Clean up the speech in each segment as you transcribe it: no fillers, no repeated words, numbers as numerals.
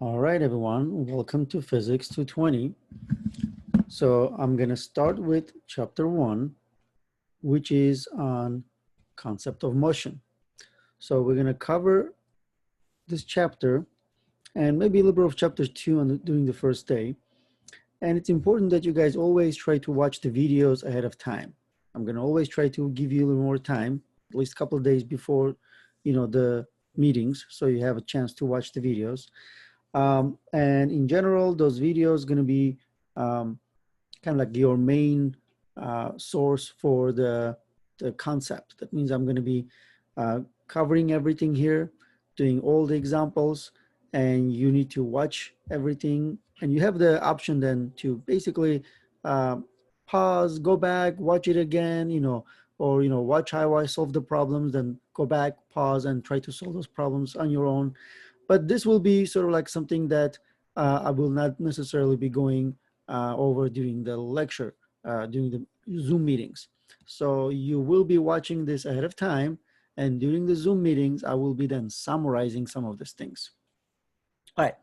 All right, everyone, welcome to Physics 220. So I'm going to start with chapter 1, which is on concept of motion. So we're going to cover this chapter and maybe a little bit of chapter 2 during the first day. And it's important that you guys always try to watch the videos ahead of time. I'm going to always try to give you a little more time, at least a couple of days before, the meetings, so you have a chance to watch the videos. And in general, those videos going to be kind of like your main source for the concept. That means I'm going to be covering everything here, doing all the examples, and you need to watch everything. And you have the option then to basically pause, go back, watch it again, or watch how I solve the problems, then go back, pause, and try to solve those problems on your own. But this will be sort of like something that I will not necessarily be going over during the lecture, during the Zoom meetings. So you will be watching this ahead of time, and during the Zoom meetings, I will be then summarizing some of these things. All right,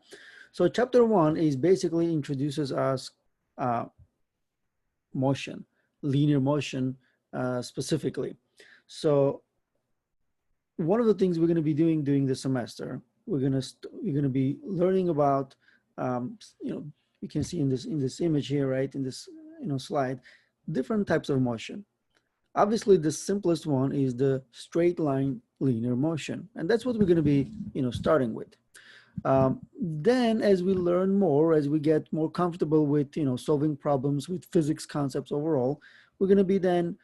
so chapter 1 is basically introduces us motion, linear motion specifically. So one of the things we're going to be doing during the semester, we're going to be learning about, you can see in this image here, right, in this slide, different types of motion. Obviously, the simplest one is the straight line linear motion, and that's what we're going to be starting with. Then, as we learn more, as we get more comfortable with solving problems with physics concepts overall, we're going to be then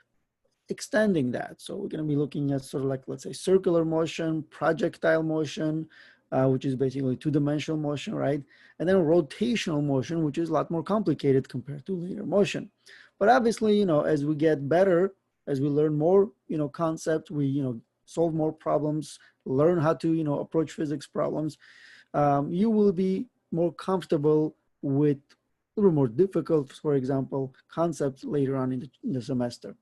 extending that. So we're going to be looking at sort of like, let's say, circular motion, projectile motion, which is basically two-dimensional motion, right? And then rotational motion, which is a lot more complicated compared to linear motion. But obviously, as we get better, as we learn more, concepts, we, solve more problems, learn how to, approach physics problems, you will be more comfortable with a little more difficult, for example, concepts later on in the semester.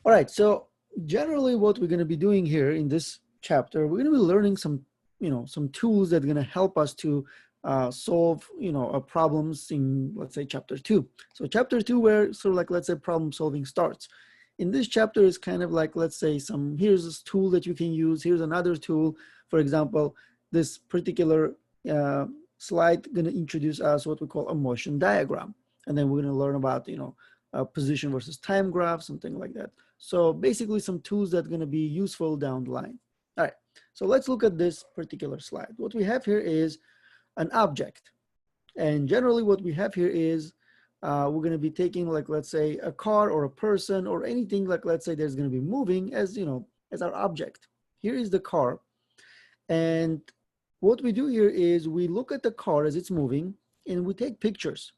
All right, so generally what we're going to be doing here in this chapter, we're going to be learning some, some tools that are going to help us to solve, problems in, let's say, chapter 2. So chapter 2, where sort of like, let's say, problem solving starts. In this chapter is kind of like, let's say, here's this tool that you can use. Here's another tool. For example, this particular slide going to introduce us what we call a motion diagram. And then we're going to learn about, position versus time graph, something like that. So basically some tools that are going to be useful down the line. All right, so let's look at this particular slide. What we have here is an object. And generally what we have here is we're going to be taking, like, let's say, a car or a person or anything, like, let's say, there's going to be moving as, as our object. Here is the car. And what we do here is we look at the car as it's moving and we take pictures.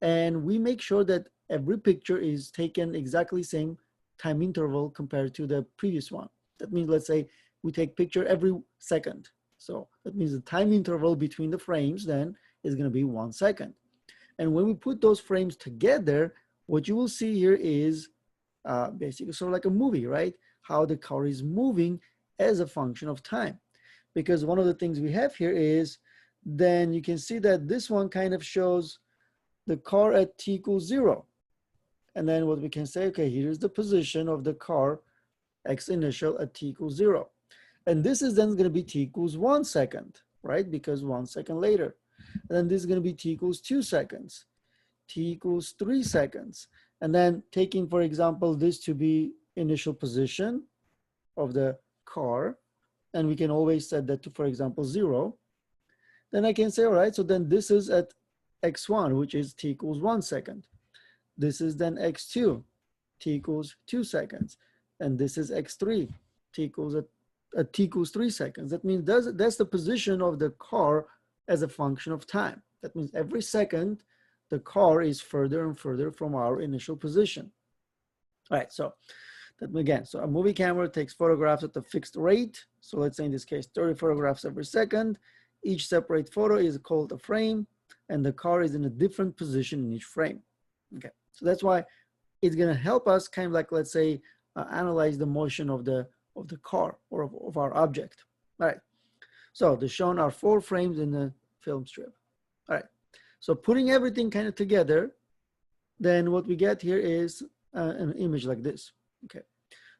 And we make sure that every picture is taken exactly same time interval compared to the previous one. That means, let's say, we take picture every second. So that means the time interval between the frames then is going to be 1 second. And when we put those frames together, what you will see here is basically sort of like a movie, right? How the car is moving as a function of time. Because one of the things we have here is, then you can see that this one kind of shows the car at t equals 0. And then what we can say, okay, here's the position of the car, x initial at t equals 0. And this is then going to be t equals 1 second, right? Because 1 second later. And then this is going to be t equals 2 seconds, t equals 3 seconds. And then taking, for example, this to be initial position of the car, and we can always set that to, for example, 0. Then I can say, all right, so then this is at x1, which is t equals 1 second. This is then x2, t equals 2 seconds. And this is x3, t equals t equals 3 seconds. That means that's the position of the car as a function of time. That means every second, the car is further and further from our initial position. All right, so that again, so a movie camera takes photographs at a fixed rate. So let's say in this case, 30 photographs every second. Each separate photo is called a frame, and the car is in a different position in each frame. Okay, so that's why it's going to help us kind of like, let's say, analyze the motion of the car or of our object. All right. So the shown are 4 frames in the film strip. All right, so putting everything kind of together, then what we get here is an image like this. Okay,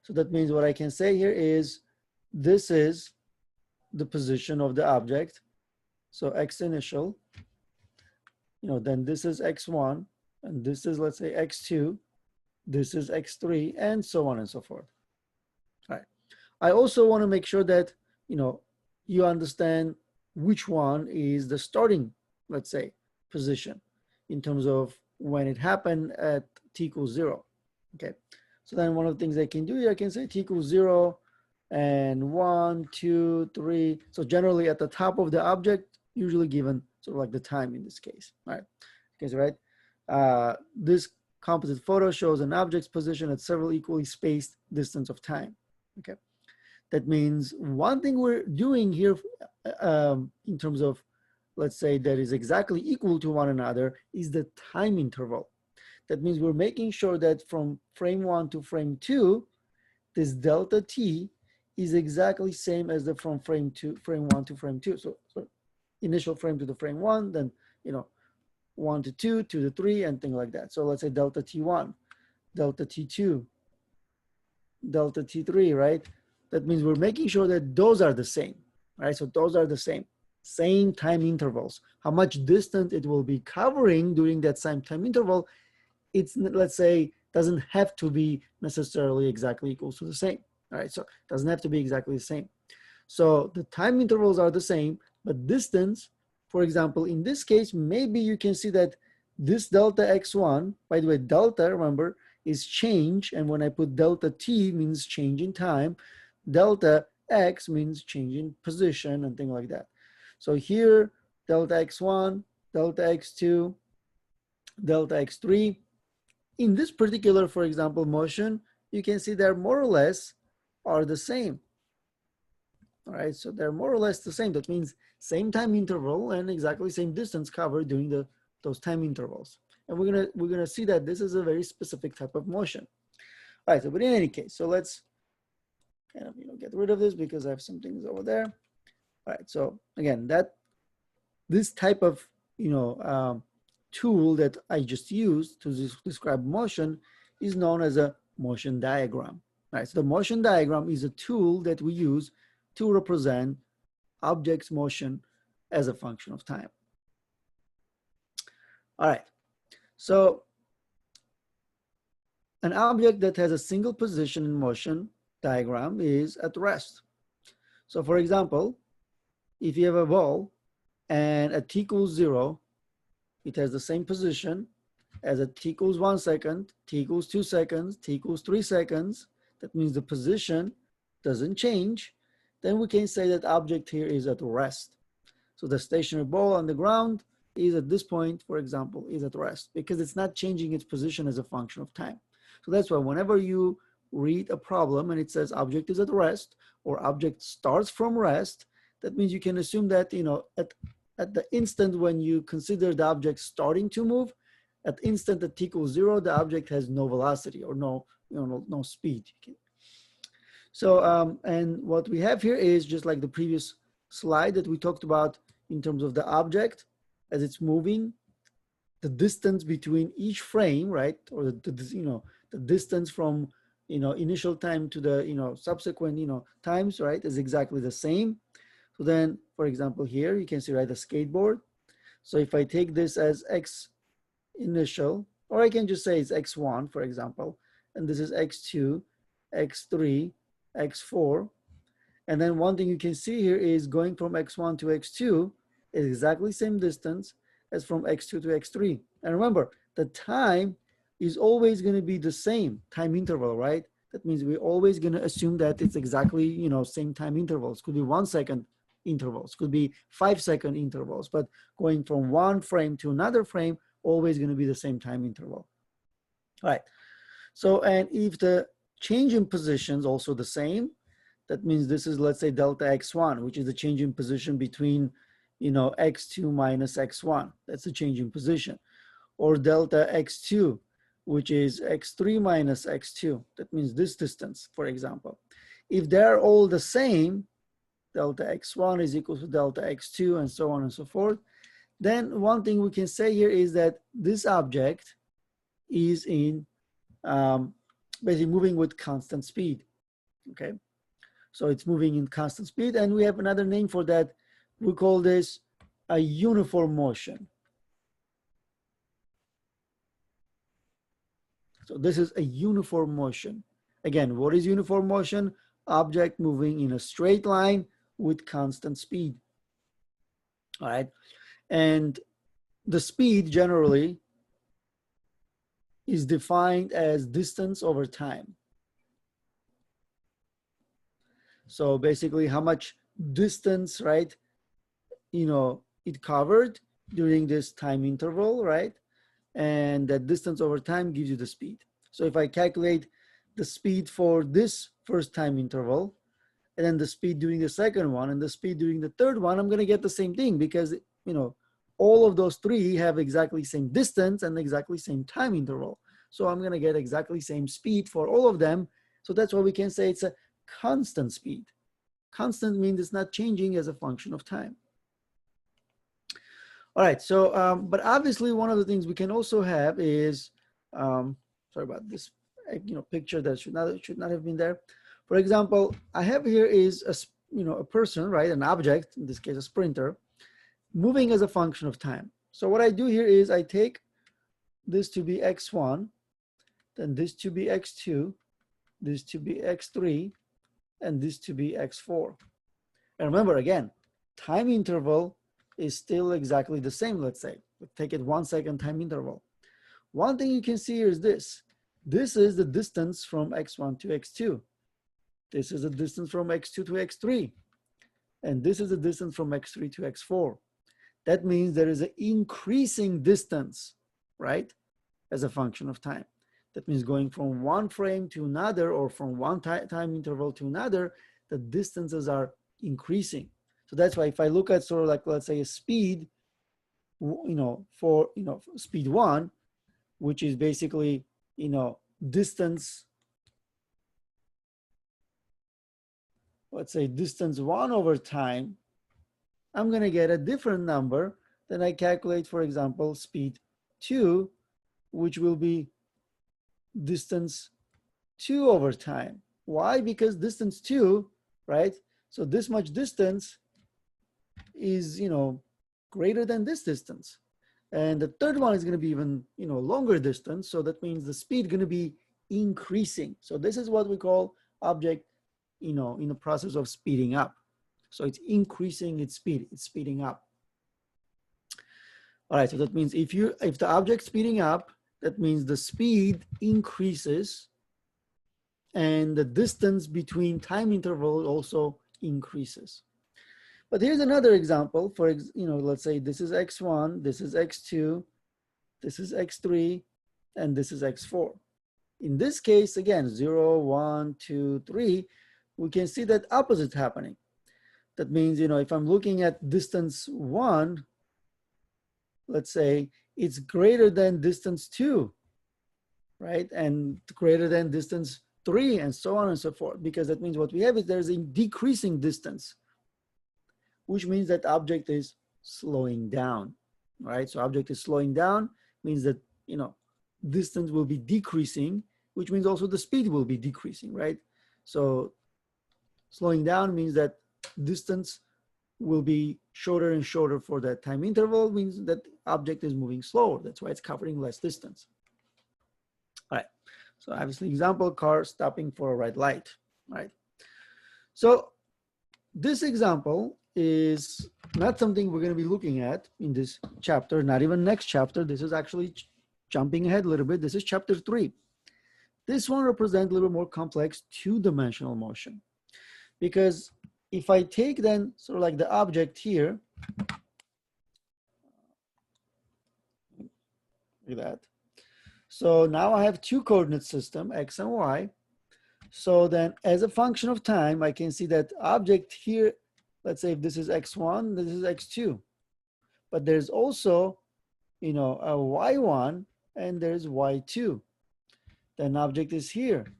so that means what I can say here is this is the position of the object. So X initial, then this is X1, and this is, let's say, X2, this is X3, and so on and so forth. All right. I also want to make sure that, you understand which one is the starting, let's say, position in terms of when it happened at t equals 0. Okay. So then one of the things I can do here, I can say t equals 0 and 1, 2, 3. So generally at the top of the object, usually given sort of like the time in this case. All right. Okay, so right. This composite photo shows an object's position at several equally spaced distance of time. Okay. That means one thing we're doing here in terms of, let's say, that is exactly equal to one another is the time interval. That means we're making sure that from frame 1 to frame 2, this delta t is exactly same as the from frame 1 to frame 2. So initial frame to the frame 1, then 1 to 2, 2 to 3, and things like that. So let's say delta t1, delta t2, delta t3, right? That means we're making sure that those are the same, right? So those are the same time intervals. How much distance it will be covering during that same time interval, it's, let's say, doesn't have to be necessarily exactly equals to the same. All right, so it doesn't have to be exactly the same. So the time intervals are the same, but distance, for example, in this case, maybe you can see that this delta x1, by the way, delta, remember, is change, and when I put delta t means change in time, delta x means change in position and things like that. So here, delta x1, delta x2, delta x3. In this particular, for example, motion, you can see they're more or less are the same. All right, so they're more or less the same. That means same time interval and exactly same distance covered during those time intervals. And we're gonna see that this is a very specific type of motion. All right, so but in any case, so let's kind of get rid of this because I have some things over there. All right, so again, this type of tool that I just used to describe motion is known as a motion diagram. All right, so the motion diagram is a tool that we use to represent objects' motion as a function of time. All right, so an object that has a single position in motion diagram is at rest. So for example, if you have a ball and at t equals 0, it has the same position as at t equals 1 second, t equals 2 seconds, t equals 3 seconds. That means the position doesn't change. Then we can say that object here is at rest. So the stationary ball on the ground is at this point, for example, is at rest because it's not changing its position as a function of time. So that's why whenever you read a problem and it says object is at rest or object starts from rest, that means you can assume that, at the instant when you consider the object starting to move, at the instant at t equals 0, the object has no velocity or no speed. So, and what we have here is just like the previous slide that we talked about in terms of the object as it's moving, the distance between each frame, right? Or the distance from, initial time to the, subsequent, times, right? Is exactly the same. So then, for example, here you can see, right, a skateboard. So if I take this as X initial, or I can just say it's X1, for example, and this is X2, X3, X4. And then one thing you can see here is going from X1 to X2 is exactly same distance as from X2 to X3. And remember, the time is always going to be the same time interval, right? That means we're always going to assume that it's exactly, same time intervals. Could be 1 second intervals, could be 5 second intervals, but going from one frame to another frame, always going to be the same time interval. All right. So, and if the change in position is also the same, that means this is, let's say, delta x1, which is the change in position between, x2 minus x1. That's the change in position. Or delta x2, which is x3 minus x2. That means this distance, for example. If they're all the same, delta x1 is equal to delta x2, and so on and so forth, then one thing we can say here is that this object is in basically moving with constant speed. Okay, so it's moving in constant speed, and we have another name for that. We call this a uniform motion. So this is a uniform motion. Again, what is uniform motion? Object moving in a straight line with constant speed. All right, and the speed generally is defined as distance over time. So basically how much distance, right, it covered during this time interval, right? And that distance over time gives you the speed. So if I calculate the speed for this first time interval, and then the speed during the second one, and the speed during the third one, I'm gonna get the same thing, because all of those three have exactly same distance and exactly same time interval. So I'm gonna get exactly same speed for all of them. So that's why we can say it's a constant speed. Constant means it's not changing as a function of time. All right, so, but obviously one of the things we can also have is, sorry about this, picture that should not have been there. For example, I have here is a person, right, an object, in this case a sprinter, moving as a function of time. So what I do here is I take this to be x1, then this to be x2, this to be x3, and this to be x4. And remember, again, time interval is still exactly the same. Let's say, take it 1 second time interval. One thing you can see here is this. This is the distance from x1 to x2. This is the distance from x2 to x3. And this is the distance from x3 to x4. That means there is an increasing distance, right, as a function of time. That means going from one frame to another, or from one time interval to another, the distances are increasing. So that's why if I look at sort of like, let's say, a speed, for speed 1, which is basically distance, let's say distance 1 over time, I'm going to get a different number than I calculate, for example, speed 2, which will be distance 2 over time. Why? Because distance 2, right? So this much distance is, greater than this distance. And the third one is going to be even, longer distance. So that means the speed going to be increasing. So this is what we call object, in the process of speeding up. So it's increasing its speed, it's speeding up. All right, so that means if the object's speeding up, that means the speed increases and the distance between time intervals also increases. But here's another example. For let's say this is x1, this is x2, this is x3, and this is x4. In this case, again, 0, 1, 2, 3, we can see that opposite happening. That means, if I'm looking at distance 1, let's say it's greater than distance 2, right? And greater than distance 3, and so on and so forth, because that means what we have is there's a decreasing distance, which means that object is slowing down, right? So object is slowing down means that, distance will be decreasing, which means also the speed will be decreasing, right? So slowing down means that distance will be shorter and shorter for that time interval, means that object is moving slower. That's why it's covering less distance. All right. So obviously, example, car stopping for a red light, right? So this example is not something we're going to be looking at in this chapter, not even next chapter. This is actually jumping ahead a little bit. This is chapter 3. This one represents a little more complex two-dimensional motion, because if I take then sort of like the object here, look at that. So now I have two coordinate system, x and y. So then as a function of time, I can see that object here, let's say if this is x1, this is x2. But there's also, a y1 and there's y2. Then object is here.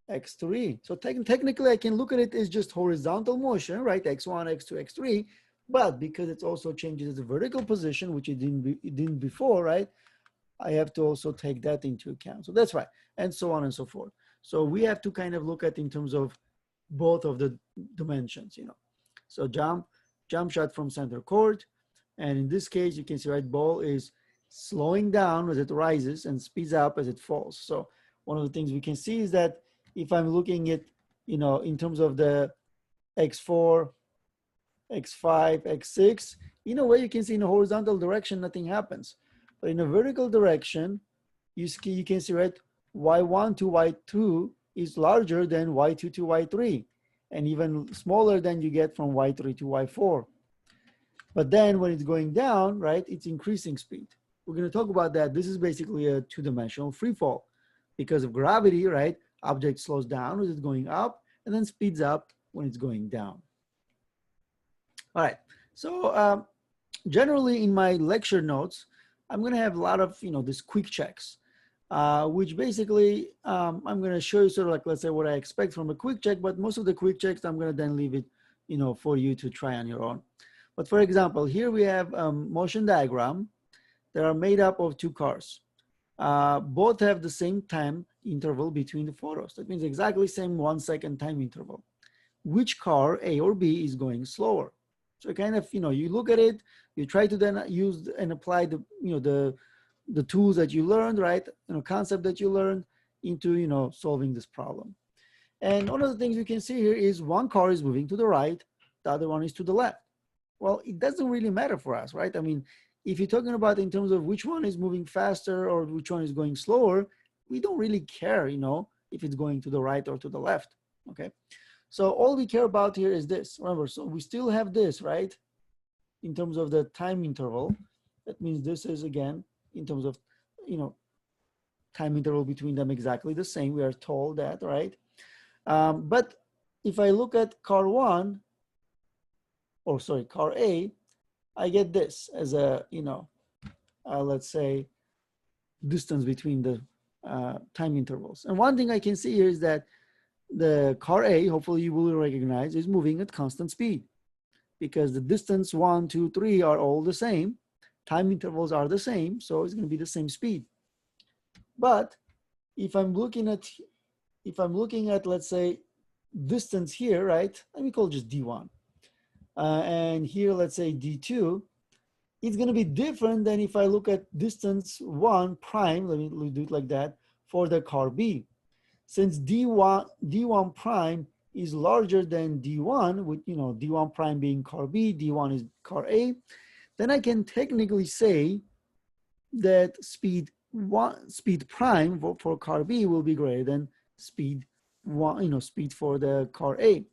x3. So technically, I can look at it as just horizontal motion, right? x1, x2, x3. But because it also changes the vertical position, which it didn't before, right? I have to also take that into account. So that's right, and so on and so forth. So we have to kind of look at in terms of both of the dimensions, So jump shot from center court. And in this case, you can see, right, ball is slowing down as it rises and speeds up as it falls. So one of the things we can see is that if I'm looking at, in terms of the x4, x5, x6, in a way you can see in a horizontal direction, nothing happens. But in a vertical direction, you can see, right, y1 to y2 is larger than y2 to y3, and even smaller than you get from y3 to y4. But then when it's going down, right, it's increasing speed. We're going to talk about that. This is basically a two-dimensional free fall. Because of gravity, right, object slows down as it's going up and then speeds up when it's going down. All right, so generally in my lecture notes, I'm going to have a lot of, these quick checks, which basically I'm going to show you sort of like, let's say, what I expect from a quick check, but most of the quick checks, I'm going to then leave it, for you to try on your own. But for example, here we have a motion diagram that are made up of two cars. Both have the same time interval between the photos. That means exactly same 1 second time interval. Which car, A or B, is going slower? So kind of, you look at it, you try to then use and apply the, the tools that you learned, right? Concept that you learned into, solving this problem. And one of the things you can see here is one car is moving to the right, the other one is to the left. Well, it doesn't really matter for us, right? I mean, if you're talking about in terms of which one is moving faster or which one is going slower, we don't really care, if it's going to the right or to the left, okay? So all we care about here is this. Remember, so we still have this, right? In terms of the time interval, that means this is, again, in terms of, time interval between them exactly the same. We are told that, right? But if I look at car one, car A, I get this as a, let's say, distance between the time intervals. And one thing I can see here is that the car A, hopefully you will recognize, is moving at constant speed because the distance 1, 2, 3 are all the same. Time intervals are the same, so it's going to be the same speed. But if I'm looking at, let's say, distance here, right? Let me call it just D1. And here, let's say D2, it's going to be different than if I look at distance 1 prime, let me do it like that, for the car B. Since D1 prime is larger than D1, with D1 prime being car B, D1 is car A, then I can technically say that speed prime for car B will be greater than speed for the car A.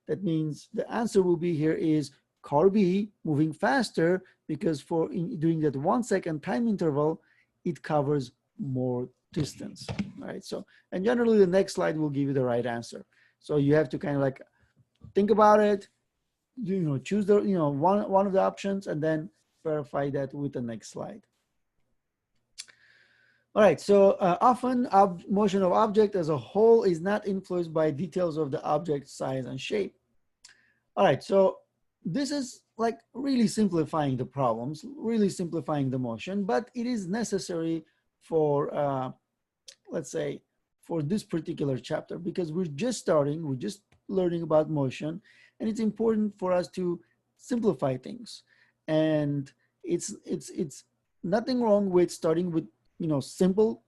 That means the answer will be here is car B moving faster because during that 1 second time interval, it covers more distance, right? So, and generally the next slide will give you the right answer. So you have to kind of like think about it, choose the, one of the options and then verify that with the next slide. All right, so often motion of object as a whole is not influenced by details of the object size and shape. All right, so this is like really simplifying the problems, really simplifying the motion, but it is necessary for, let's say, for this particular chapter because we're just learning about motion, and it's important for us to simplify things. And it's nothing wrong with starting with, simple,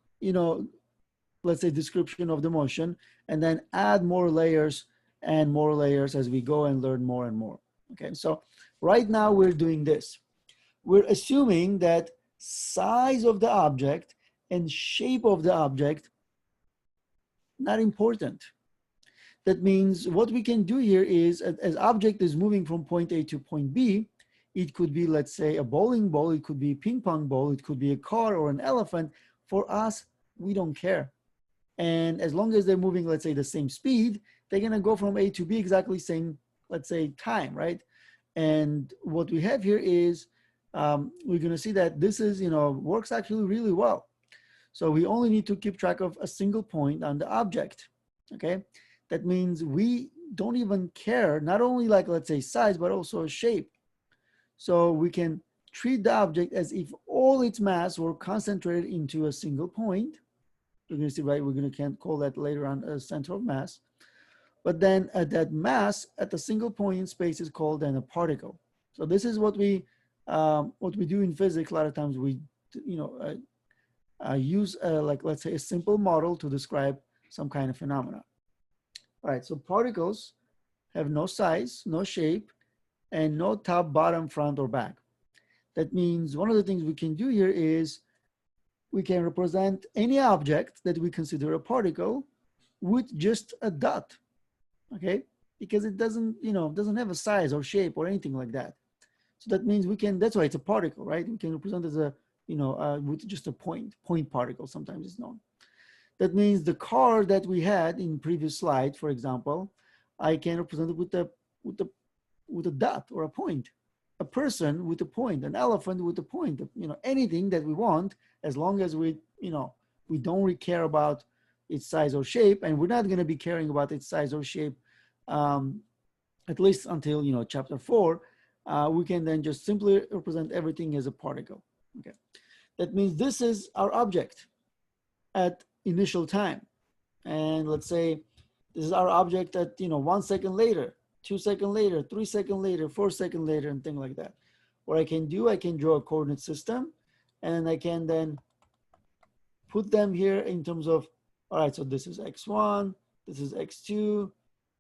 let's say description of the motion, and then add more layers and more layers as we go and learn more and more. Okay, so right now we're doing this. We're assuming that size of the object and shape of the object, not important. That means what we can do here is, as object is moving from point A to point B, it could be, let's say, a bowling ball, it could be a ping pong ball, it could be a car or an elephant. For us, we don't care. And as long as they're moving, let's say, the same speed, they're going to go from A to B exactly same, let's say, time, right? And what we have here is we're going to see that this is, works actually really well. So we only need to keep track of a single point on the object. okay? That means we don't even care, not only like, let's say size, but also shape. So we can treat the object as if all its mass were concentrated into a single point. You're going to see, right, we're going to call that later on a center of mass. But then that mass at the single point in space is called then a particle. So this is what we do in physics. A lot of times we, use like, let's say, a simple model to describe some kind of phenomena. All right, so particles have no size, no shape, and no top, bottom, front, or back. That means one of the things we can do here is we can represent any object that we consider a particle with just a dot, okay? Because it doesn't have a size or shape or anything like that. So that means we can, that's why it's a particle, right? We can represent it as a, with just a point particle, sometimes it's known. That means the car that we had in previous slide, for example, I can represent it with a dot or a point. A person with a point, an elephant with a point, anything that we want, as long as we don't really care about its size or shape, and we're not going to be caring about its size or shape, at least until chapter 4. We can then just simply represent everything as a particle. Okay, that means this is our object at initial time, and let's say this is our object at 1 second later, 2 seconds later, 3 seconds later, 4 seconds later, and things like that. What I can do, I can draw a coordinate system, and I can then put them here in terms of, all right, so this is x1, this is x2,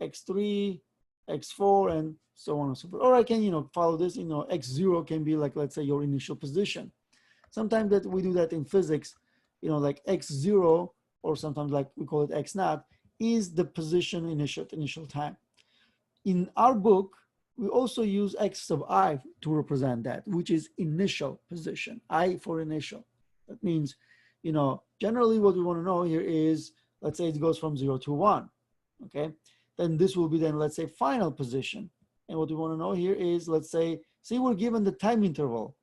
x3, x4, and so on and so forth. Or I can, follow this, x0 can be like, let's say, your initial position. Sometimes that we do that in physics, like x0, or sometimes like we call it x naught, is the position initial time. In our book, we also use x sub I to represent that, which is initial position, I for initial. That means, generally what we want to know here is, let's say it goes from 0 to 1, okay? Then this will be then, let's say, final position. And what we want to know here is, let's say we're given the time interval.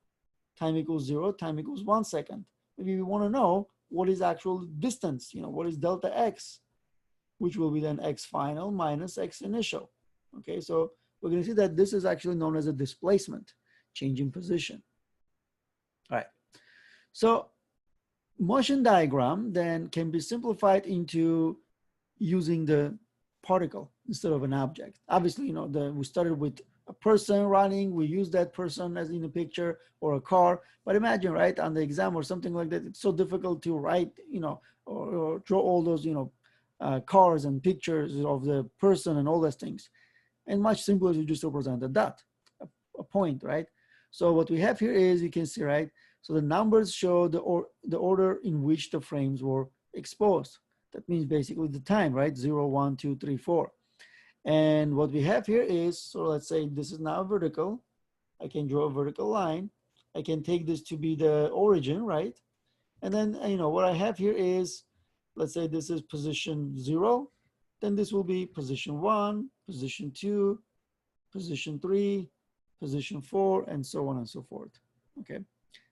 Time equals 0, time equals 1 second. Maybe we want to know what is actual distance, what is delta x, which will be then x final minus x initial. Okay, so we're going to see that this is actually known as a displacement, change in position. All right, so motion diagram then can be simplified into using the particle instead of an object. Obviously, we started with a person running, we use that person as in the picture, or a car. But imagine, right, on the exam or something like that, it's so difficult to write, or draw all those, cars and pictures of the person and all those things. And much simpler to just represent a dot, a point, right? So what we have here is, you can see, right? So the numbers show the order in which the frames were exposed. That means basically the time, right? 0, 1, 2, 3, 4. And what we have here is, so let's say this is now vertical. I can draw a vertical line. I can take this to be the origin, right? And then, what I have here is, let's say this is position 0. Then this will be position 1, position 2, position 3, position 4, and so on and so forth. Okay.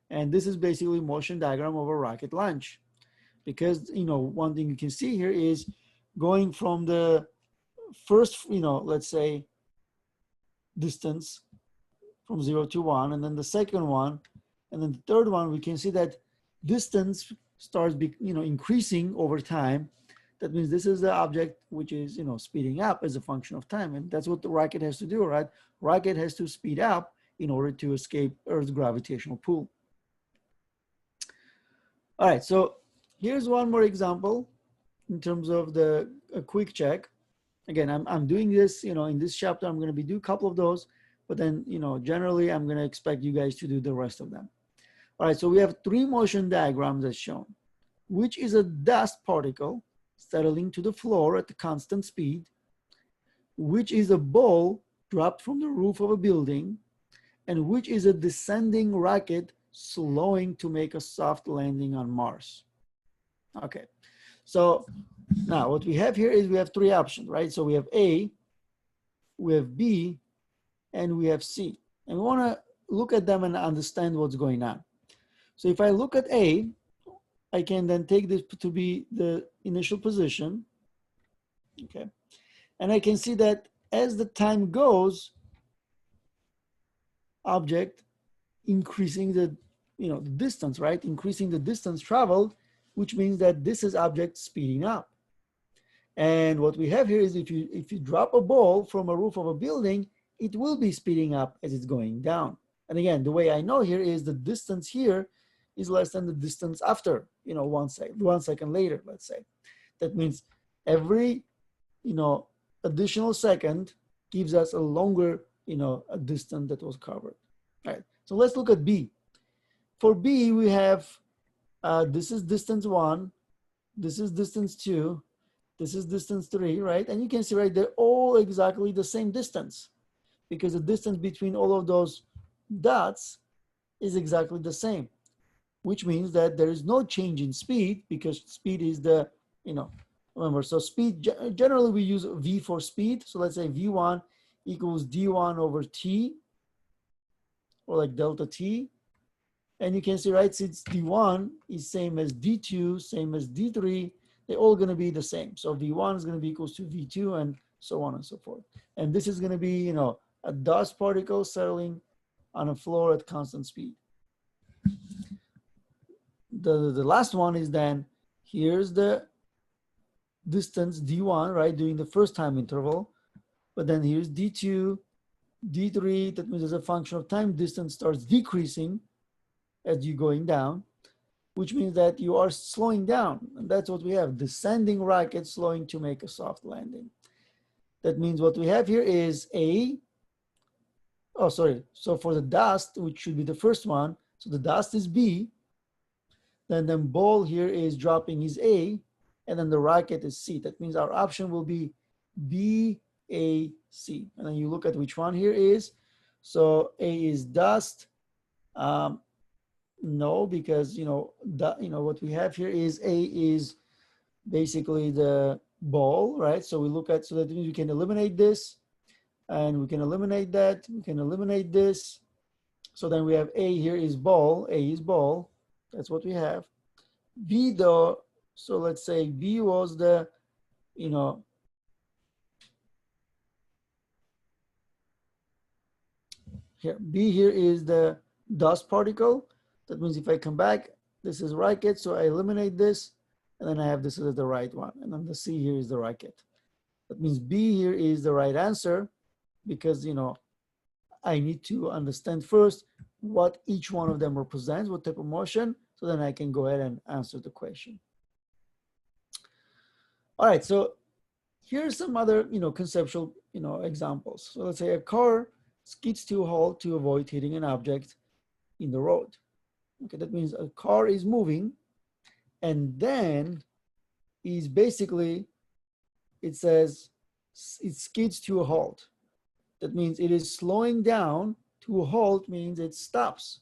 And this is basically motion diagram of a rocket launch. Because, one thing you can see here is going from the first, let's say, distance from 0 to 1, and then the second one, and then the third one, we can see that distance starts increasing over time. That means this is the object which is speeding up as a function of time, and that's what the rocket has to do, right? Rocket has to speed up in order to escape Earth's gravitational pull. All right, so here's one more example in terms of a quick check. Again, I'm doing this, in this chapter, I'm going to do a couple of those, but then, generally, I'm going to expect you guys to do the rest of them. All right, so we have 3 motion diagrams as shown, which is a dust particle settling to the floor at a constant speed, which is a ball dropped from the roof of a building, and which is a descending rocket slowing to make a soft landing on Mars. Okay, so now what we have here is we have 3 options, right? So we have A, we have B, and we have C. And we want to look at them and understand what's going on. So if I look at A, I can then take this to be the initial position. okay? And I can see that as the time goes, object increasing the, the distance, right? Increasing the distance traveled, which means that this is object speeding up. And what we have here is if you drop a ball from a roof of a building, it will be speeding up as it's going down. And again, the way I know here is the distance here is less than the distance after, 1 second later, let's say. That means every, additional second gives us a longer, a distance that was covered. All right, so let's look at B. For B, we have, this is distance 1, this is distance 2, this is distance 3, right? And you can see, right, they're all exactly the same distance because the distance between all of those dots is exactly the same, which means that there is no change in speed because speed is the, remember, so speed, generally we use V for speed. So let's say V1 equals D1 over T, or like delta T. And you can see, right, since D1 is same as D2, same as D3, they're all going to be the same. So V1 is going to be equals to V2 and so on and so forth. And this is going to be, a dust particle settling on a floor at constant speed. The last one is then, here's the distance D1, right, during the first time interval. But then here's D2, D3, that means as a function of time, distance starts decreasing as you're going down, which means that you are slowing down. And that's what we have, descending rocket slowing to make a soft landing. That means what we have here is so for the dust, which should be the first one, so the dust is B, then the ball here is dropping is A, and then the rocket is C. That means our option will be B, A, C. And then you look at which one here is. So A is dust. No, because what we have here is A is basically the ball, right? So we look at, so that means we can eliminate this, and we can eliminate that, we can eliminate this. So then we have A here is ball, A is ball. That's what we have. B though, so let's say B was the, here, B here is the dust particle. That means if I come back, this is rocket, so I eliminate this, and then I have this as the right one, and then the C here is the rocket. That means B here is the right answer because, I need to understand first what each one of them represents, what type of motion, so then I can go ahead and answer the question. All right, so here's some other, conceptual, examples. So let's say a car skids to a halt to avoid hitting an object in the road. Okay, that means a car is moving and then is basically, it says it skids to a halt. That means it is slowing down. To a halt means it stops.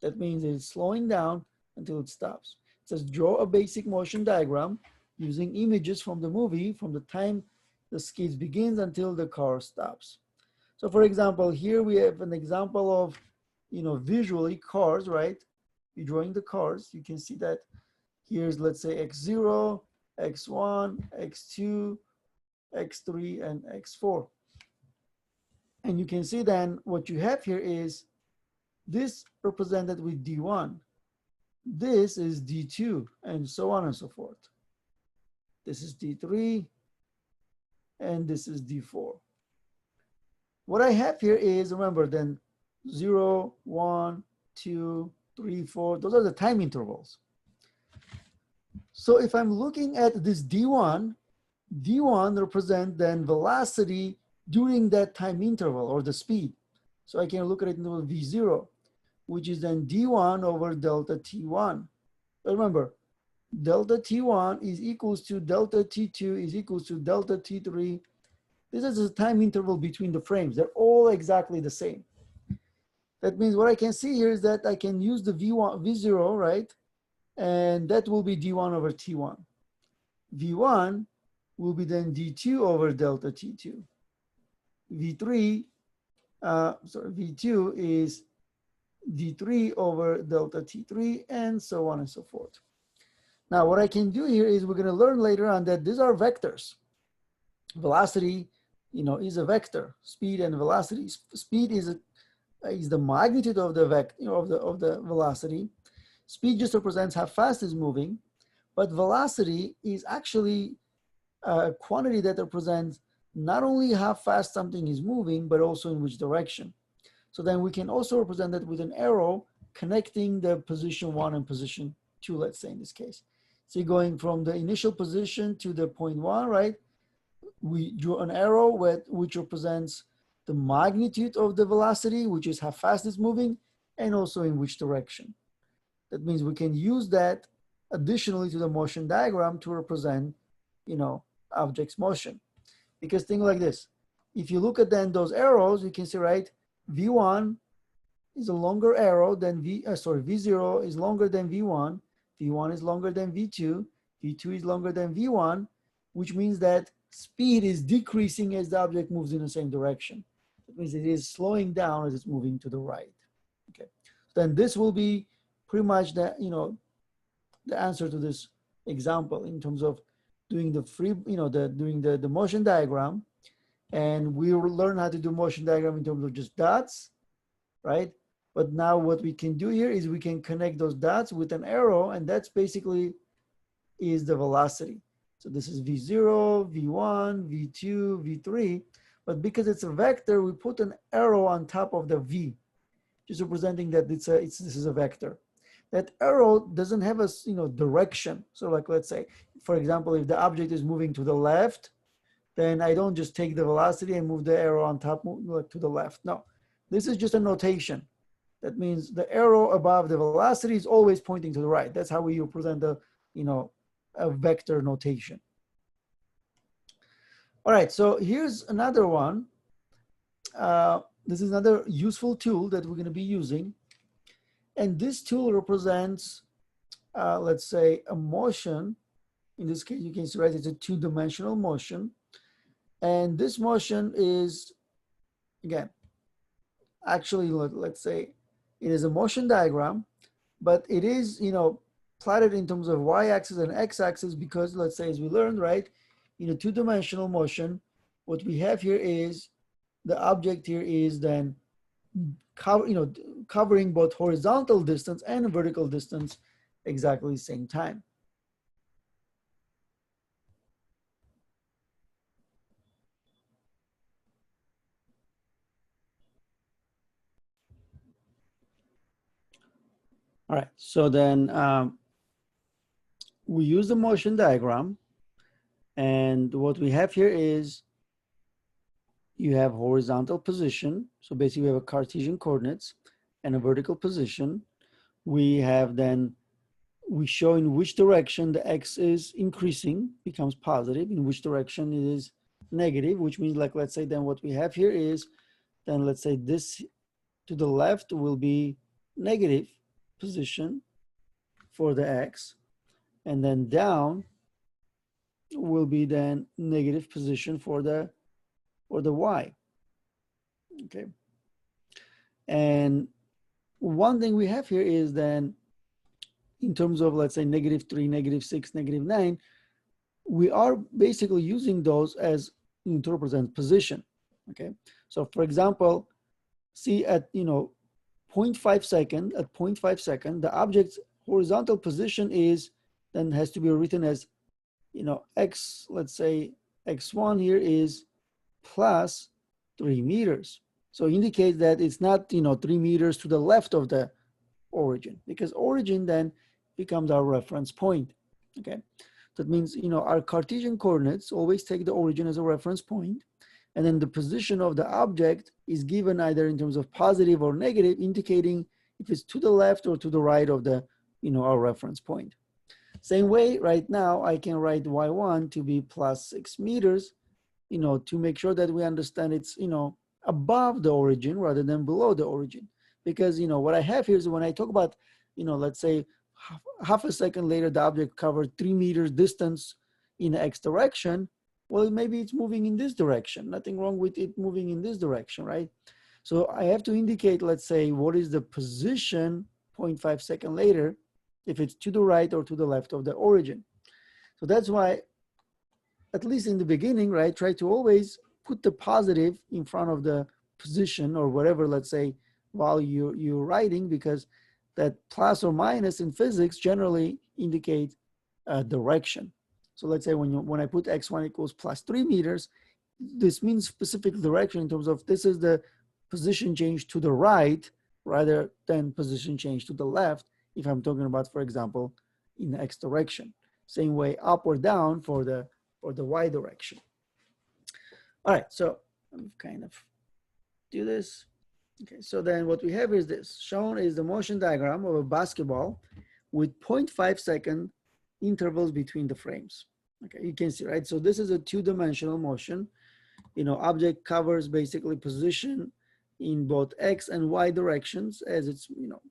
That means it is slowing down until it stops. It says draw a basic motion diagram using images from the movie from the time the skids begins until the car stops. So for example, here we have an example of, visually cars, right? You're drawing the cars. You can see that here's, let's say, X0, X1, X2, X3, and X4. And you can see then what you have here is this represented with D1. This is D2, and so on and so forth. This is D3, and this is D4. What I have here is, remember, then 0, 1, 2, 3, 4, those are the time intervals. So if I'm looking at this D1, D1 represents then velocity during that time interval, or the speed. So I can look at it in V0, which is then D1 over delta T1. But remember, delta T1 is equals to delta T2 is equals to delta T3. This is the time interval between the frames. They're all exactly the same. That means what I can see here is that I can use the V0, right? And that will be D1 over T1. V1 will be then D2 over delta T2. V2 is D3 over delta T3, and so on and so forth. Now, what I can do here is we're going to learn later on that these are vectors. velocity, is a vector. Speed and velocity. Speed is the magnitude of the vector of the velocity. Speed just represents how fast it's moving, but velocity is actually a quantity that represents not only how fast something is moving, but also in which direction. So then we can also represent that with an arrow connecting the position 1 and position 2, let's say in this case. So going from the initial position to the point 1, right? We drew an arrow which represents the magnitude of the velocity, which is how fast it's moving, and also in which direction. That means we can use that additionally to the motion diagram to represent, object's motion. Because think like this, if you look at then those arrows, you can see, right, V1 is a longer arrow than V0 is longer than V1, V1 is longer than V2, V2 is longer than V1, which means that speed is decreasing as the object moves in the same direction. That means it is slowing down as it's moving to the right. Okay, then this will be pretty much the answer to this example in terms of doing the doing the motion diagram. And we will learn how to do motion diagram in terms of just dots, right? But now what we can do here is we can connect those dots with an arrow, and that's basically is the velocity. So this is V0, V1, V2, V3, but because it's a vector, we put an arrow on top of the V, just representing that this is a vector. That arrow doesn't have a direction. So like, let's say, for example, if the object is moving to the left, then I don't just take the velocity and move the arrow on top to the left. No, this is just a notation. That means the arrow above the velocity is always pointing to the right. That's how we represent the, a vector notation. All right, so here's another one. This is another useful tool that we're going to be using. And this tool represents, let's say, a motion. In this case, you can see, right, it's a two-dimensional motion. And this motion is, again, actually, let's say, it is a motion diagram, but it is, plotted in terms of y-axis and x-axis because, let's say, as we learned, right, in a two-dimensional motion, what we have here is the object here is then covering both horizontal distance and vertical distance exactly the same time. All right, so then we use the motion diagram, and what we have here is you have horizontal position. So basically we have a Cartesian coordinates and a vertical position. We have then, we show in which direction the x is increasing, becomes positive, in which direction it is negative, which means, like, let's say then what we have here is, then let's say this to the left will be negative position for the x, and then down will be then negative position for the y. Okay, and one thing we have here is then in terms of, let's say, -3, -6, -9, we are basically using those as to represent position. Okay, so for example, see at 0.5 second, at 0.5 second, the object's horizontal position is then has to be written as x, let's say x1 here is plus 3 meters. So indicates that it's not 3 meters to the left of the origin, because origin then becomes our reference point. Okay, that means our Cartesian coordinates always take the origin as a reference point, and then the position of the object is given either in terms of positive or negative, indicating if it's to the left or to the right of the our reference point. Same way, right now I can write y1 to be plus 6 meters, to make sure that we understand it's above the origin rather than below the origin. Because what I have here is when I talk about let's say half a second later the object covered 3 meters distance in the x direction, well, maybe it's moving in this direction. Nothing wrong with it moving in this direction, right? So I have to indicate, let's say, what is the position 0.5 second later, if it's to the right or to the left of the origin. So that's why at least in the beginning, right, try to always put the positive in front of the position or whatever, let's say, while you're writing, because that plus or minus in physics generally indicate a direction. So let's say when I put x1 equals plus 3 meters, this means specific direction in terms of this is the position change to the right rather than position change to the left, if I'm talking about, for example, in the x direction. Same way up or down for the y direction. All right, so I'm kind of do this. Okay, so then what we have is this. Shown is the motion diagram of a basketball with 0.5 second intervals between the frames. Okay, you can see, right? So this is a two-dimensional motion. You know, object covers basically position in both x and y directions as it's, you know,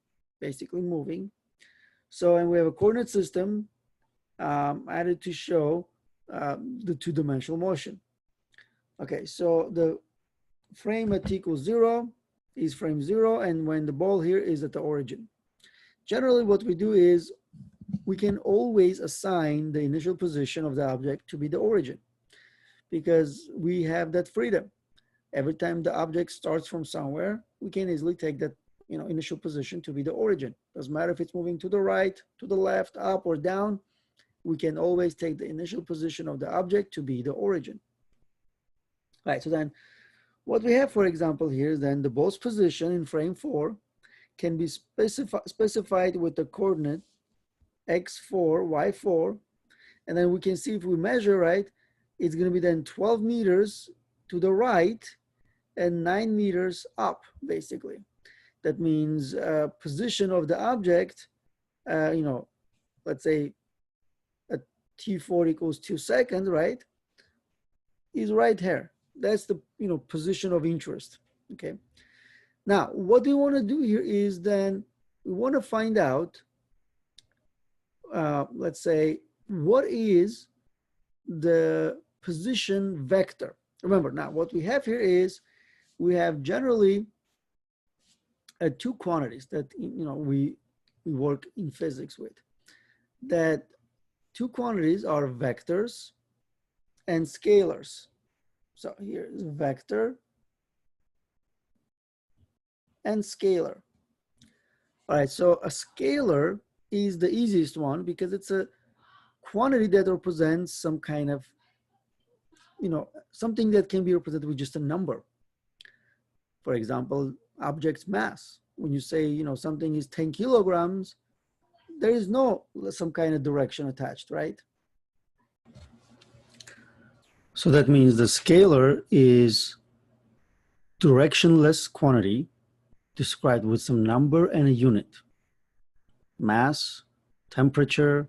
basically moving. So, and we have a coordinate system added to show the two-dimensional motion. Okay, so the frame at t equals 0 is frame 0, and when the ball here is at the origin. Generally, what we do is we can always assign the initial position of the object to be the origin because we have that freedom. Every time the object starts from somewhere, we can easily take that, you know, initial position to be the origin. Doesn't matter if it's moving to the right, to the left, up or down, we can always take the initial position of the object to be the origin. All right, so then what we have, for example, here is then the ball's position in frame 4 can be specified with the coordinate x4, y4, and then we can see if we measure, right, it's going to be then 12 meters to the right and 9 meters up, basically. That means position of the object, you know, let's say at t4 equals 2 seconds, right, is right here. That's the, you know, position of interest. Okay. Now, what we want to do here is then we want to find out, let's say, what is the position vector. Remember, now what we have here is we have generally two quantities that, you know, we work in physics with. That two quantities are vectors and scalars. So here is vector and scalar. All right, so a scalar is the easiest one because it's a quantity that represents some kind of, you know, something that can be represented with just a number. For example, object's mass. When you say, you know, something is 10 kilograms, there is no some kind of direction attached, right? So that means the scalar is directionless quantity described with some number and a unit. Mass, temperature,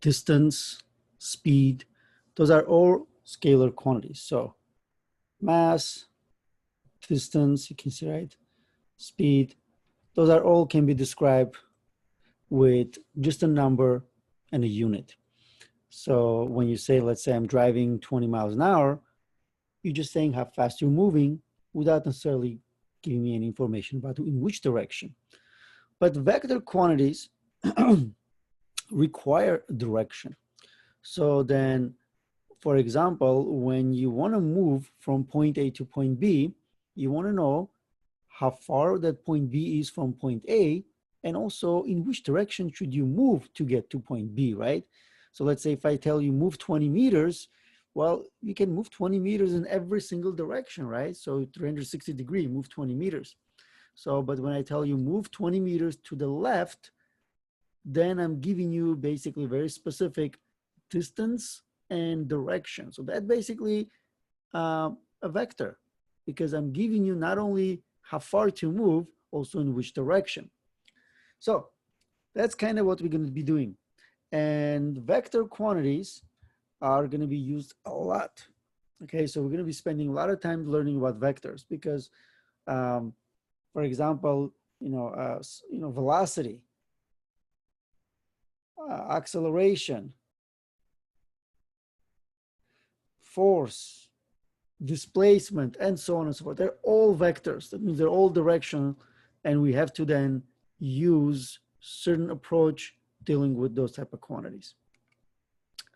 distance, speed, those are all scalar quantities. So mass, distance, you can see, right? Speed, those are all can be described with just a number and a unit. So when you say, let's say I'm driving 20 miles an hour, you're just saying how fast you're moving without necessarily giving me any information about in which direction. But vector quantities require direction. So then, for example, when you want to move from point A to point B, you want to know how far that point B is from point A, and also in which direction should you move to get to point B, right? So let's say if I tell you move 20 meters, well, you can move 20 meters in every single direction, right? So 360 degree, move 20 meters. So, but when I tell you move 20 meters to the left, then I'm giving you basically very specific distance and direction. So that basically a vector, because I'm giving you not only how far to move, also in which direction. So that's kind of what we're going to be doing. And vector quantities are going to be used a lot. Okay, so we're going to be spending a lot of time learning about vectors because, for example, velocity, acceleration, force, displacement, and so on and so forth. They're all vectors. That means they're all directional, and we have to then use certain approach dealing with those type of quantities.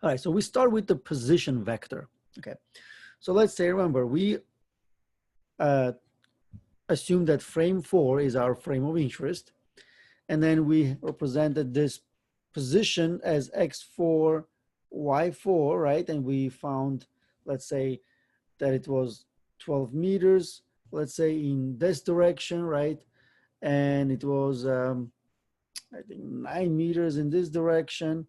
All right, so we start with the position vector. Okay, so let's say, remember, we assume that frame 4 is our frame of interest, and then we represented this position as x4, y4, right? And we found, let's say, that it was 12 meters, let's say, in this direction, right? And it was, I think, 9 meters in this direction.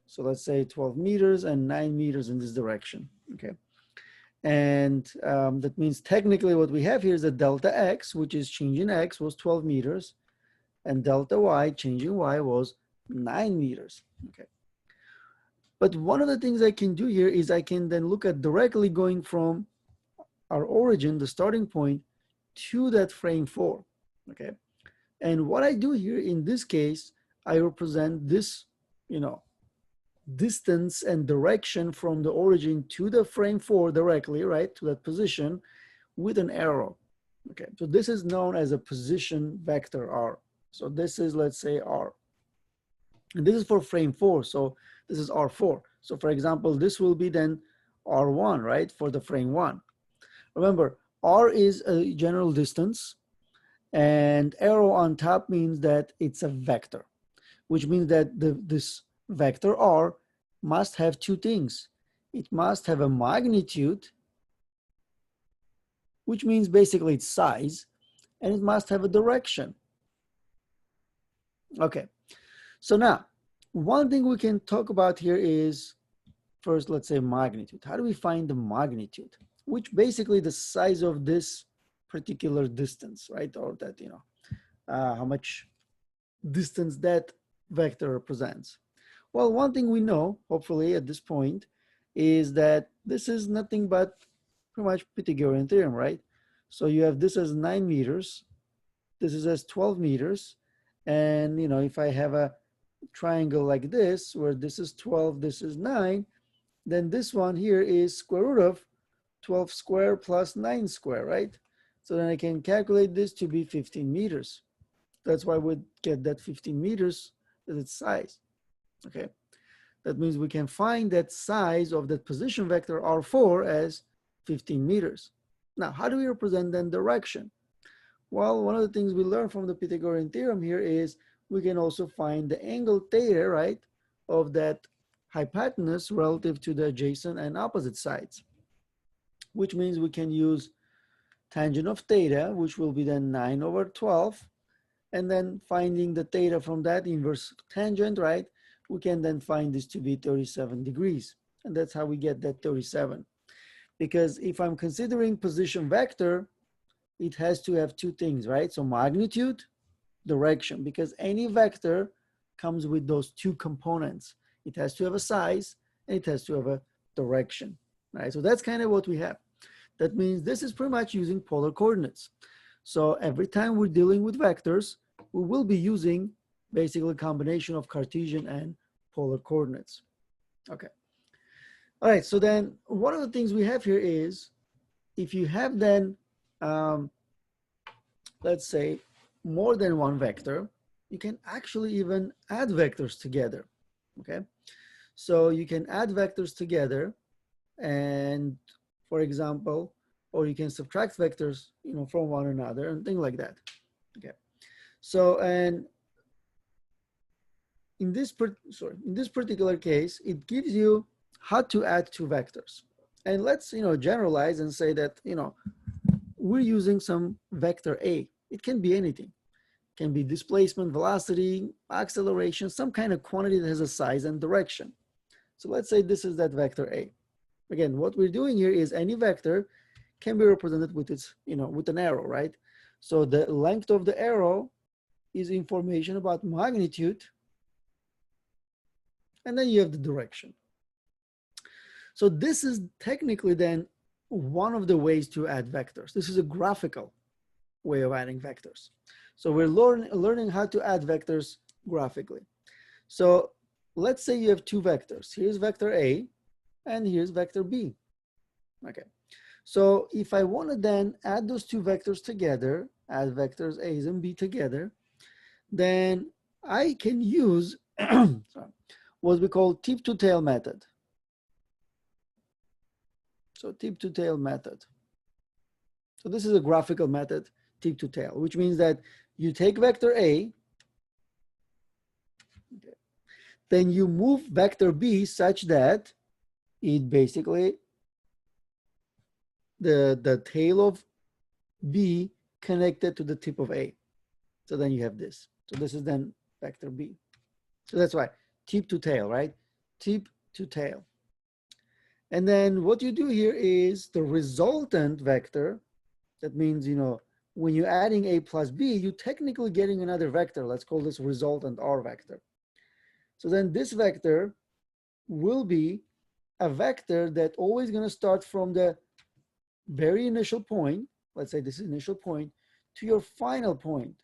So let's say 12 meters and 9 meters in this direction, okay? And that means technically what we have here is that delta x, which is change in x, was 12 meters, and delta y, change in y, was 9 meters, okay? But one of the things I can do here is I can then look at directly going from our origin, the starting point, to that frame 4, okay? And what I do here in this case, I represent this, distance and direction from the origin to the frame 4 directly, right, to that position with an arrow. Okay, so this is known as a position vector R. So this is, let's say, R. And this is for frame 4, so this is R4. So for example, this will be then R1, right, for the frame 1. Remember, R is a general distance, and arrow on top means that it's a vector, which means that this vector R must have two things. It must have a magnitude, which means basically its size, and it must have a direction. Okay, so now one thing we can talk about here is first, let's say, magnitude. How do we find the magnitude? Which basically the size of this particular distance, right? Or that, how much distance that vector represents. Well, one thing we know, hopefully at this point, is that this is nothing but pretty much Pythagorean theorem, right? So you have this as 9 meters, this is as 12 meters, and if I have a triangle like this, where this is 12, this is 9, then this one here is square root of 12 square plus 9 square, right? So then I can calculate this to be 15 meters. That's why we get that 15 meters as its size, okay? That means we can find that size of that position vector R4 as 15 meters. Now, how do we represent then direction? Well, one of the things we learned from the Pythagorean theorem here is we can also find the angle theta, right, of that hypotenuse relative to the adjacent and opposite sides, which means we can use tangent of theta, which will be then 9 over 12, and then finding the theta from that inverse tangent, right, we can then find this to be 37 degrees. And that's how we get that 37. Because if I'm considering position vector, it has to have two things, right? So magnitude, direction, because any vector comes with those two components. It has to have a size and it has to have a direction, right? So that's kind of what we have. That means this is pretty much using polar coordinates. So every time we're dealing with vectors, we will be using basically a combination of Cartesian and polar coordinates. Okay. All right, so then one of the things we have here is if you have then, let's say, more than one vector, you can actually even add vectors together, okay? So you can add vectors together and, for example, or you can subtract vectors, from one another and things like that, okay? So, and in this particular case, it gives you how to add two vectors. And let's, generalize and say that, we're using some vector A. It can be anything. It can be displacement, velocity, acceleration, some kind of quantity that has a size and direction. So let's say this is that vector A. Again, what we're doing here is any vector can be represented with its, with an arrow, right? So the length of the arrow is information about magnitude, and then you have the direction. So this is technically then one of the ways to add vectors. This is a graphical way of adding vectors. So we're learning how to add vectors graphically. So let's say you have two vectors. Here's vector A and here's vector B. Okay. So if I want to then add those two vectors together, add vectors A and B together, then I can use sorry, what we call tip to tail method. So tip to tail method. So this is a graphical method, tip to tail, which means that you take vector A, okay, then you move vector B such that it basically, the tail of B connected to the tip of A. So then you have this. So this is then vector B. So that's why tip to tail, right? Tip to tail. And then what you do here is the resultant vector. That means, you know, when you're adding A plus B, you're technically getting another vector. Let's call this resultant R vector. So then this vector will be a vector that always going to start from the very initial point. Let's say this is initial point to your final point.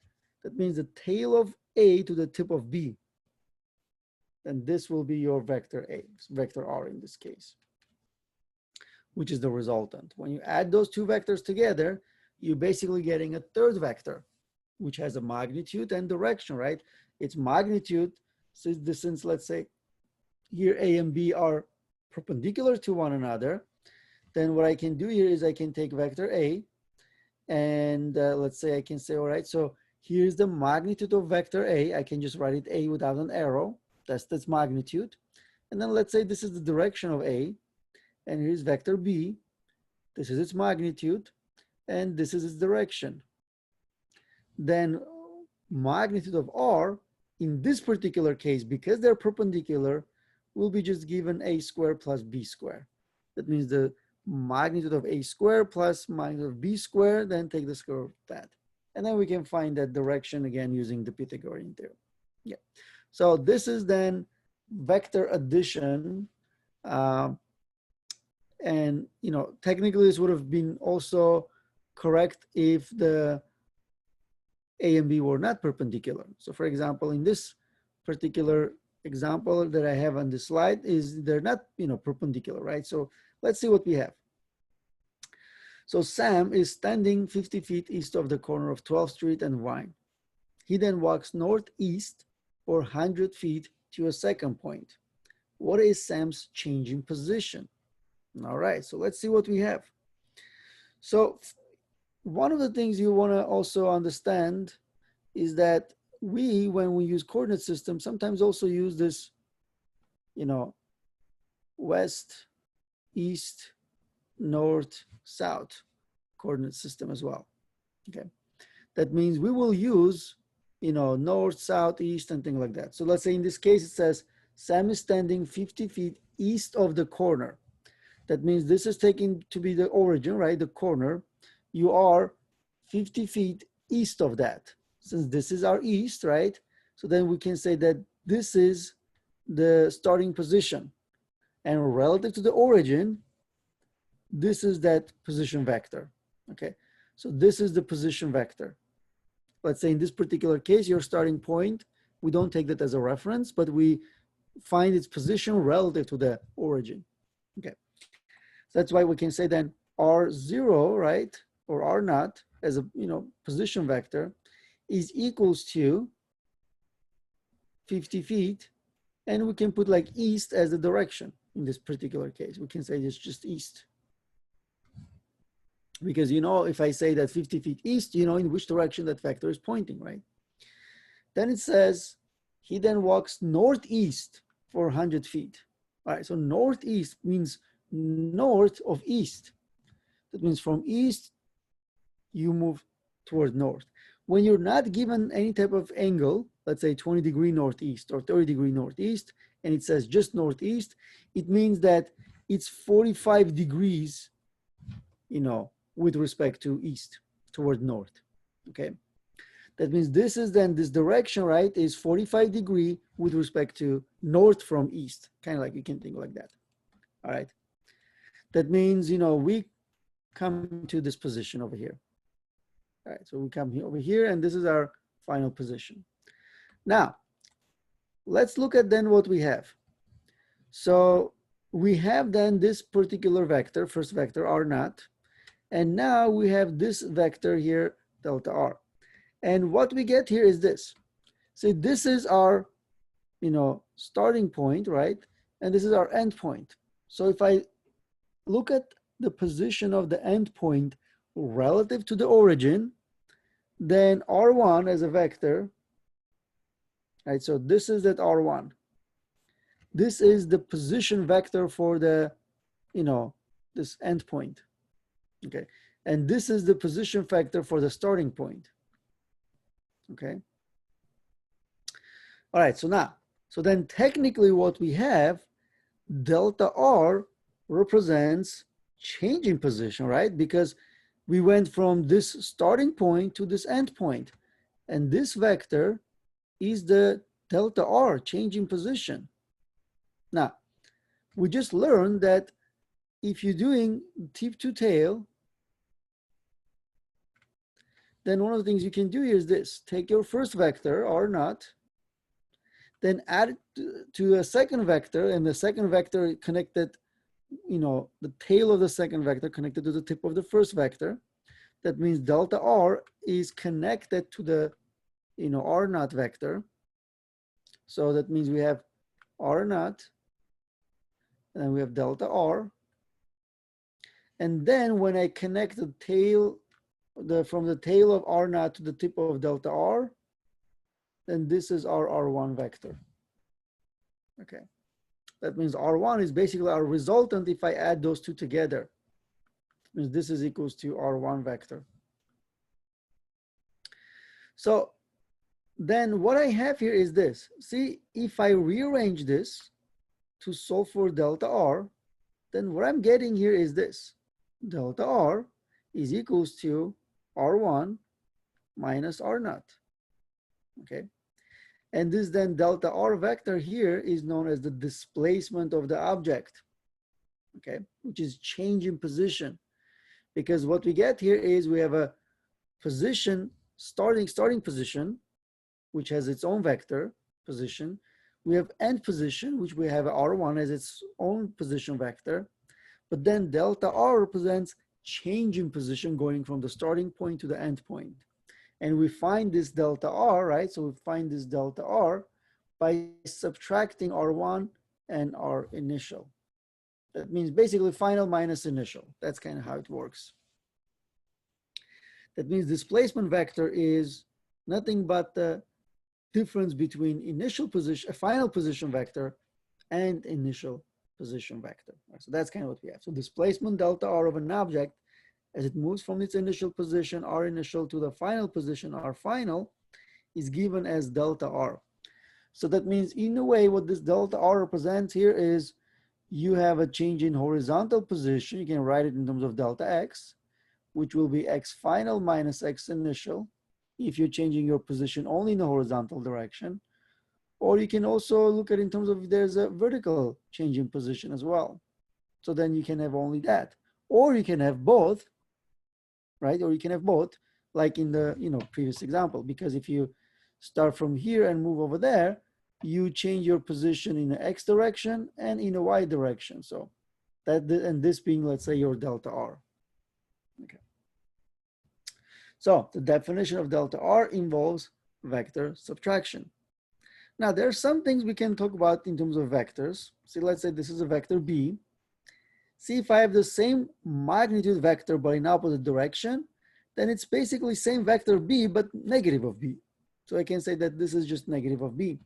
That means the tail of A to the tip of B. And this will be your vector A, vector R in this case, which is the resultant. When you add those two vectors together, you're basically getting a third vector, which has a magnitude and direction, right? Its magnitude, since let's say here A and B are perpendicular to one another, then what I can do here is I can take vector A and let's say I can say, all right, so here's the magnitude of vector A. I can just write it A without an arrow. That's its magnitude. And then let's say this is the direction of A, and here's vector B. This is its magnitude, and this is its direction. Then magnitude of R, in this particular case, because they're perpendicular, will be just given A squared plus B squared. That means the magnitude of A squared plus magnitude of B squared, then take the square of that. And then we can find that direction again using the Pythagorean theorem. Yeah. So this is then vector addition. And, you know, technically this would have been also correct if the A and B were not perpendicular. So for example, in this particular example that I have on this slide is they're not, you know, perpendicular, right? So let's see what we have. So Sam is standing 50 feet east of the corner of 12th Street and Vine. He then walks northeast for 100 feet to a second point. What is Sam's changing position? All right, so let's see what we have. So one of the things you want to also understand is that when we use coordinate systems, sometimes also use this, you know, west, east, north, south coordinate system as well. Okay, that means we will use, you know, north, south, east, and things like that. So let's say in this case, it says Sam is standing 50 feet east of the corner. That means this is taken to be the origin, right? The corner. You are 50 feet east of that. Since this is our east, right? So then we can say that this is the starting position. And relative to the origin, this is that position vector. Okay, so this is the position vector. Let's say in this particular case, your starting point, we don't take that as a reference, but we find its position relative to the origin. Okay, so that's why we can say then R0, right, or R naught as a, you know, position vector is equals to 50 feet, and we can put like east as the direction in this particular case. We can say it's just east. Because, you know, if I say that 50 feet east, you know in which direction that vector is pointing, right? Then it says, he then walks northeast for 100 feet. All right, so northeast means north of east. That means from east, you move toward north. When you're not given any type of angle, let's say 20-degree northeast or 30-degree northeast, and it says just northeast, it means that it's 45 degrees, you know, with respect to east toward north. Okay, that means this is then this direction, right, is 45 degree with respect to north from east, kind of like you can think like that. All right, that means, you know, we come to this position over here. All right, so we come here over here, and this is our final position. Now let's look at then what we have. So we have then this particular vector, first vector R naught. And now we have this vector here, delta R. And what we get here is this. So this is our starting point, right? And this is our end point. So if I look at the position of the end point relative to the origin, then R1 as a vector, right? So this is that R1. This is the position vector for the, this end point, okay? And this is the position vector for the starting point, okay? All right, so then technically what we have, delta R represents change in position, right? Because we went from this starting point to this end point. And this vector is the delta R, change in position. Now, we just learned that if you're doing tip to tail, then one of the things you can do here is this. Take your first vector, R naught, then add it to a second vector, and the second vector connected, the tail of the second vector connected to the tip of the first vector. That means delta R is connected to the, R naught vector. So that means we have R naught, and then we have delta R. And then when I connect the tail, from the tail of R naught to the tip of delta R, then this is our R1 vector. Okay. That means R1 is basically our resultant if I add those two together. It means this is equals to R1 vector. So then what I have here is this. See, if I rearrange this to solve for delta R, then what I'm getting here is this. Delta R is equals to R1 minus R naught. Okay. And this then delta R vector here is known as the displacement of the object, okay, which is change in position. Because what we get here is we have a position, starting position, which has its own vector position. We have end position, which we have R1 as its own position vector. But then delta R represents change in position going from the starting point to the end point. And we find this delta R, right? So we find this delta R by subtracting R1 and R initial. That means basically final minus initial. That's kind of how it works. That means displacement vector is nothing but the difference between initial position, final position vector, and initial position vector. So that's kind of what we have. So displacement delta R of an object as it moves from its initial position, R initial, to the final position, R final, is given as delta R. So that means in a way what this delta R represents here is you have a change in horizontal position. You can write it in terms of delta X, which will be X final minus X initial if you're changing your position only in the horizontal direction. Or you can also look at it in terms of if there's a vertical change in position as well. So then you can have only that. Or you can have both, right? Or you can have both, like in the previous example, because if you start from here and move over there, you change your position in the X direction and in the Y direction. So that, and this being, let's say, your delta R. Okay. So the definition of delta R involves vector subtraction. Now there are some things we can talk about in terms of vectors. See, let's say this is a vector B. See, if I have the same magnitude vector but in opposite direction, then it's basically same vector B but negative of B. So I can say that this is just negative of B.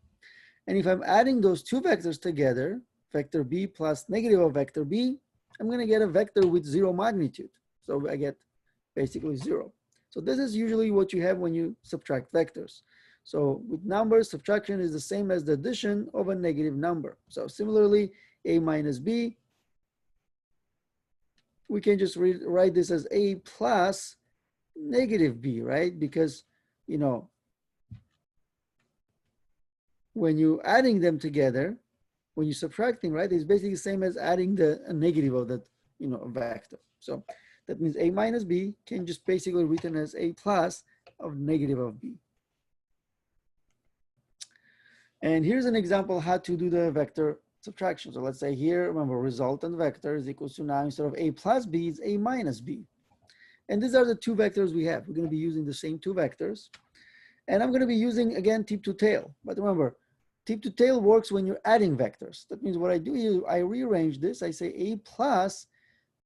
And if I'm adding those two vectors together, vector B plus negative of vector B, I'm going to get a vector with zero magnitude. So I get basically zero. So this is usually what you have when you subtract vectors. So with numbers, subtraction is the same as the addition of a negative number. So similarly, A minus B, we can just write this as A plus negative B, right? Because, when you're adding them together, when you're subtracting, right, it's basically the same as adding a negative of that, vector. So that means A minus B can just basically written as A plus of negative of B. And here's an example how to do the vector subtraction. So let's say here, remember, resultant vector is equals to, now instead of A plus B, it's A minus B. And these are the two vectors we have. We're going to be using the same two vectors. And I'm going to be using, again, tip to tail. But remember, tip to tail works when you're adding vectors. That means what I do is I rearrange this. I say a plus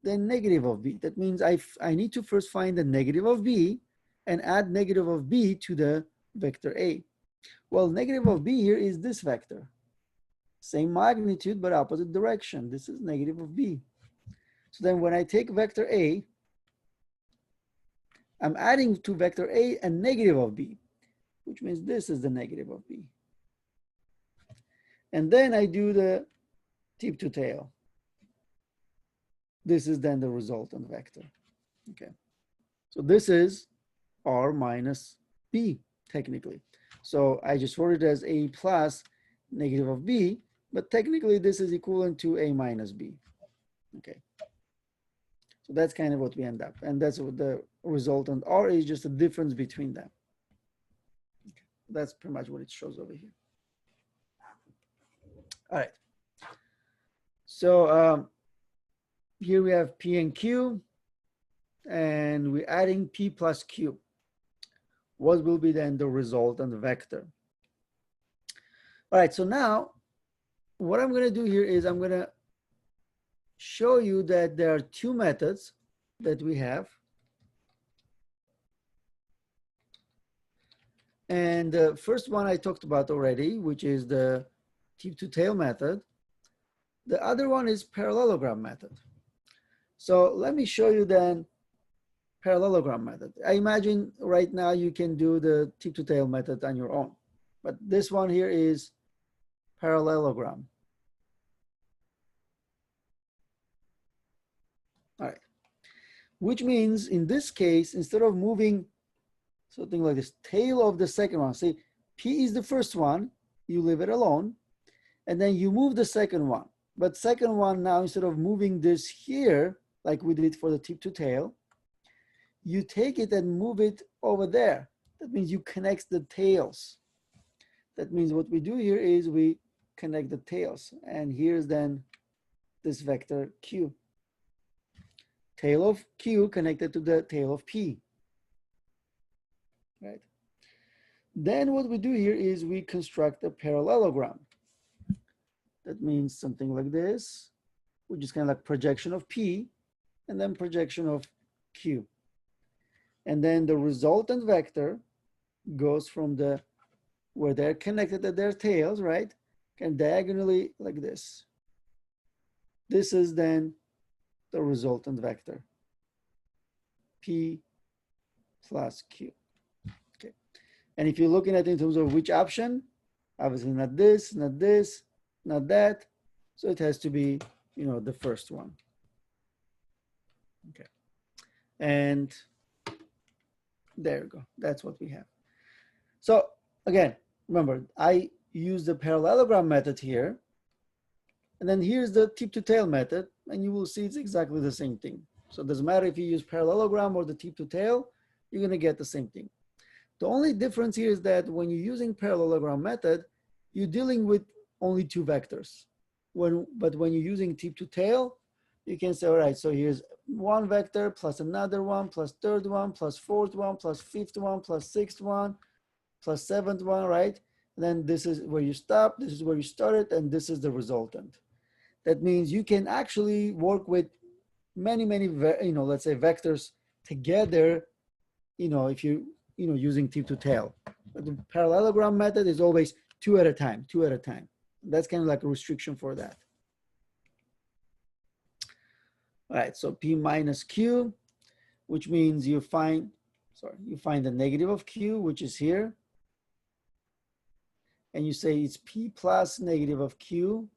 the negative of b. That means I need to first find the negative of b and add negative of b to the vector a. Well, negative of b here is this vector. Same magnitude, but opposite direction. This is negative of b. So then when I take vector a, I'm adding to vector a a negative of b, which means this is the negative of b. And then I do the tip to tail. This is then the resultant vector. Okay. So this is r minus b, technically. So I just wrote it as a plus negative of b, but technically this is equivalent to a minus b. Okay. So that's kind of what we end up. And that's what the resultant r is, just a difference between them. Okay. That's pretty much what it shows over here. All right. So here we have P and Q, and we're adding P plus Q. What will be then the resultant vector? All right, so now what I'm going to do here is I'm going to show you that there are two methods that we have. And the first one I talked about already, which is the tip to tail method. The other one is parallelogram method. So let me show you then parallelogram method. I imagine right now you can do the tip to tail method on your own, but this one here is parallelogram. All right, which means in this case, instead of moving something like this, tail of the second one, say P is the first one, you leave it alone, and then you move the second one. But second one now, instead of moving this here, like we did for the tip to tail, you take it and move it over there. That means you connect the tails. That means what we do here is we connect the tails. And here's then this vector Q. Tail of Q connected to the tail of P. Right? Then what we do here is we construct a parallelogram. That means something like this, which is kind of like projection of P and then projection of Q. And then the resultant vector goes from the, where they're connected at their tails, right? And diagonally like this. This is then the resultant vector, P plus Q. Okay. And if you're looking at it in terms of which option, obviously not this, not this, not that. So it has to be, you know, the first one. Okay. And there you go. That's what we have. So again, remember, I use the parallelogram method here. And then here's the tip to tail method. And you will see it's exactly the same thing. So it doesn't matter if you use parallelogram or the tip to tail, you're going to get the same thing. The only difference here is that when you're using parallelogram method, you're dealing with only two vectors. But when you're using tip to tail, you can say, all right, so here's one vector plus another one, plus third one, plus fourth one, plus fifth one, plus sixth one, plus seventh one, right? And then this is where you stop, this is where you started, and this is the resultant. That means you can actually work with many, let's say vectors together, if you, using tip to tail. But the parallelogram method is always two at a time. That's kind of like a restriction for that. All right, so P minus Q, which means you find the negative of Q, which is here. And you say it's P plus negative of Q.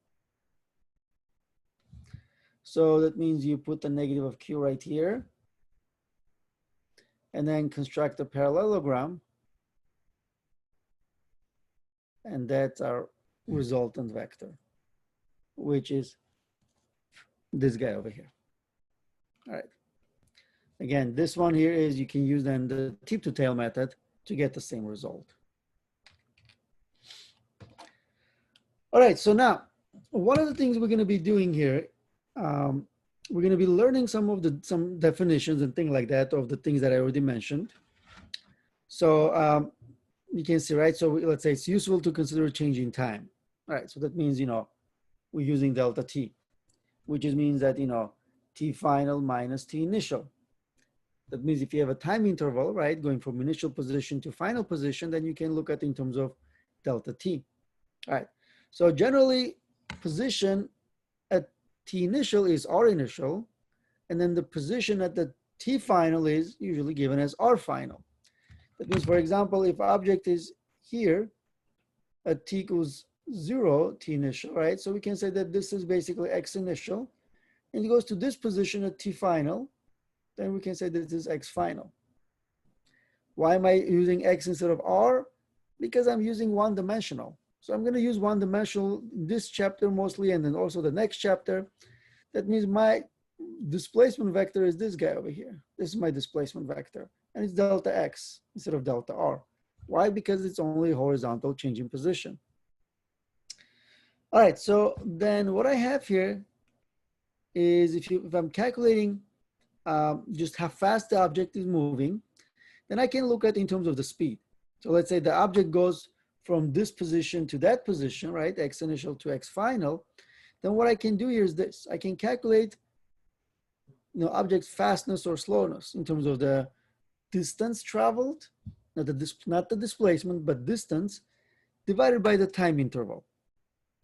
So that means you put the negative of Q right here. And then construct a parallelogram. And that's our resultant vector, which is this guy over here. All right. Again, this one here is you can use then the tip to tail method to get the same result. All right, so now one of the things we're going to be doing here, we're going to be learning some definitions and things like that of the things that I already mentioned. So you can see, right? So let's say it's useful to consider a change in time. All right, so that means, we're using delta t, which means that, t final minus t initial. That means if you have a time interval, right, going from initial position to final position, then you can look at in terms of delta t. All right, so generally position at t initial is r initial, and then the position at the t final is usually given as r final. That means, for example, if object is here at t equals 0, t initial, right? So we can say that this is basically x initial, and it goes to this position at t final, then we can say that this is x final. Why am I using x instead of r? Because I'm using one dimensional. So I'm going to use one dimensional in this chapter mostly, and then also the next chapter. That means my displacement vector is this guy over here. This is my displacement vector, and it's delta x instead of delta r. Why? Because it's only horizontal change in position. All right, so then what I have here is if I'm calculating just how fast the object is moving, then I can look at in terms of the speed. So let's say the object goes from this position to that position, right? X initial to X final. Then what I can do here is this. I can calculate object's fastness or slowness in terms of the distance traveled, not the displacement, but distance divided by the time interval.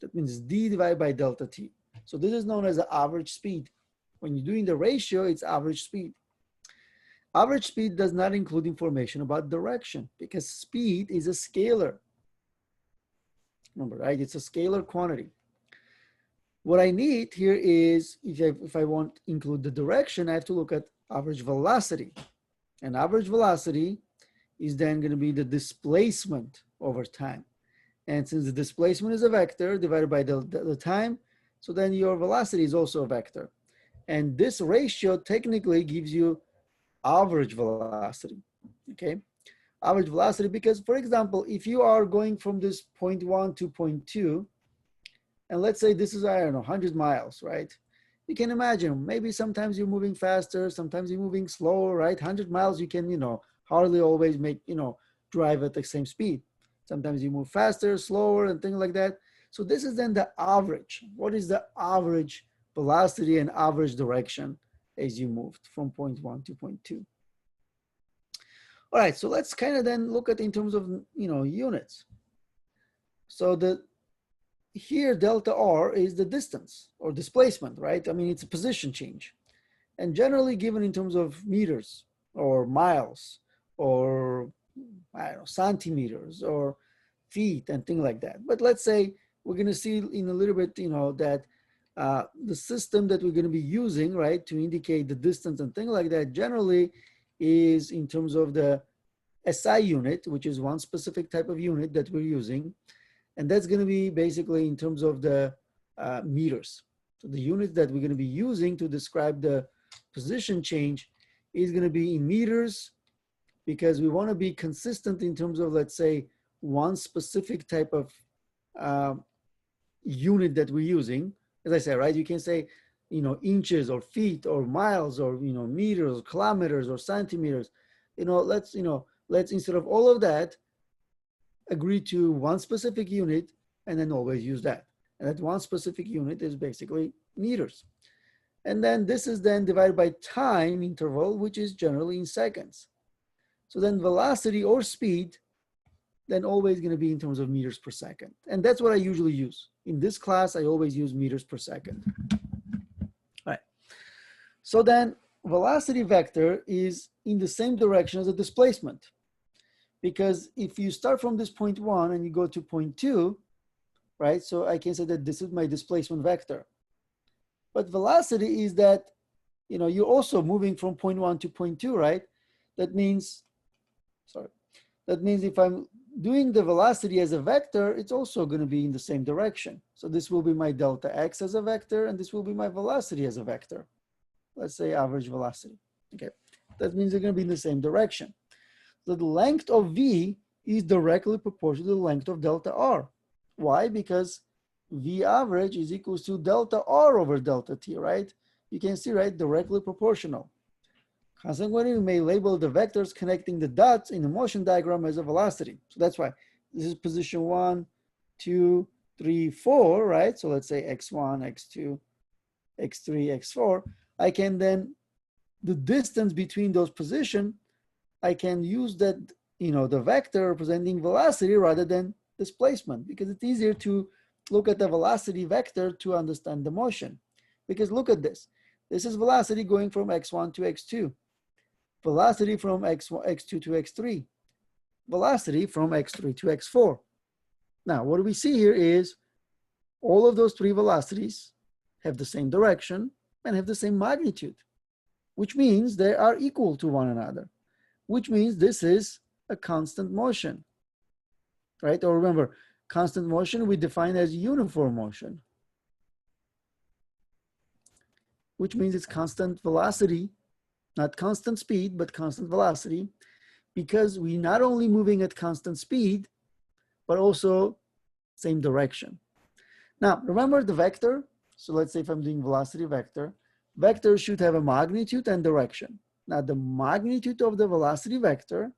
That means d divided by delta t. So this is known as the average speed. When you're doing the ratio, it's average speed. Average speed does not include information about direction because speed is a scalar. Remember, right? It's a scalar quantity. What I need here is, if I want to include the direction, I have to look at average velocity. And average velocity is then going to be the displacement over time. And since the displacement is a vector divided by the time, so then your velocity is also a vector. And this ratio technically gives you average velocity, okay? Average velocity, because for example, if you are going from this point 1 to point 2, and let's say this is, I don't know, 100 miles, right? You can imagine, maybe sometimes you're moving faster, sometimes you're moving slower, right? 100 miles, you can, hardly always make, drive at the same speed. Sometimes you move faster, slower, and things like that. So this is then the average. What is the average velocity and average direction as you moved from point 1 to point 2? All right, so let's kind of then look at in terms of, units. So here delta r is the distance or displacement, right? I mean, it's a position change. And generally given in terms of meters or miles or, I don't know, centimeters or feet and things like that. But let's say we're going to see in a little bit, that the system that we're going to be using, right, to indicate the distance and things like that generally is in terms of the SI unit, which is one specific type of unit that we're using. And that's going to be basically in terms of the meters. So the unit that we're going to be using to describe the position change is going to be in meters, because we want to be consistent in terms of, let's say, one specific type of unit that we're using. As I said, right, you can say, inches or feet or miles or, meters, kilometers or centimeters. Let's instead of all of that, agree to one specific unit and then always use that. And that one specific unit is basically meters. And then this is then divided by time interval, which is generally in seconds. So then velocity or speed, then always going to be in terms of meters per second. And that's what I usually use. In this class, I always use meters per second. All right. So then velocity vector is in the same direction as the displacement. Because if you start from this point 1 and you go to point 2, right? So I can say that this is my displacement vector. But velocity is that, you're also moving from point 1 to point 2, right? That means if I'm doing the velocity as a vector, it's also going to be in the same direction. So this will be my delta x as a vector, and this will be my velocity as a vector. Let's say average velocity. Okay, that means they're going to be in the same direction. So the length of v is directly proportional to the length of delta r. Why? Because v average is equals to delta r over delta t, right? You can see, right, directly proportional. Consequently, we may label the vectors connecting the dots in the motion diagram as a velocity. So that's why this is position 1, 2, 3, 4, right? So let's say x1, x2, x3, x4. I can then, the distance between those positions, I can use that, the vector representing velocity rather than displacement, because it's easier to look at the velocity vector to understand the motion. Because look at this. This is velocity going from x1 to x2. Velocity from x2 to x3. Velocity from x3 to x4. Now, what we see here is all of those three velocities have the same direction and have the same magnitude, which means they are equal to one another, which means this is a constant motion, right? Or remember, constant motion we define as uniform motion, which means it's constant velocity, not constant speed, but constant velocity, because we're not only moving at constant speed, but also same direction. Now, remember the vector. So let's say if I'm doing velocity vector, vector should have a magnitude and direction. Now, the magnitude of the velocity vector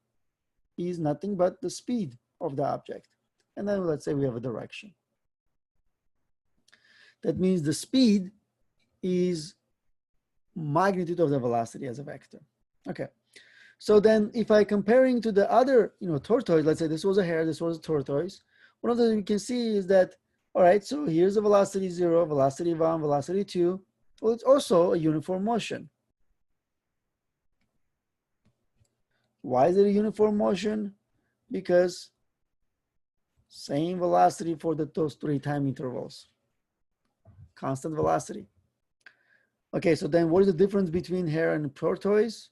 is nothing but the speed of the object. And then let's say we have a direction. That means the speed is magnitude of the velocity as a vector. Okay. So then if I comparing to the other, tortoise, let's say this was a hare, this was a tortoise. One of the things we can see is that, all right, so here's the velocity 0, velocity 1, velocity 2. Well, it's also a uniform motion. Why is it a uniform motion? Because same velocity for those 3 time intervals. Constant velocity. Okay, so then what is the difference between hare and tortoise?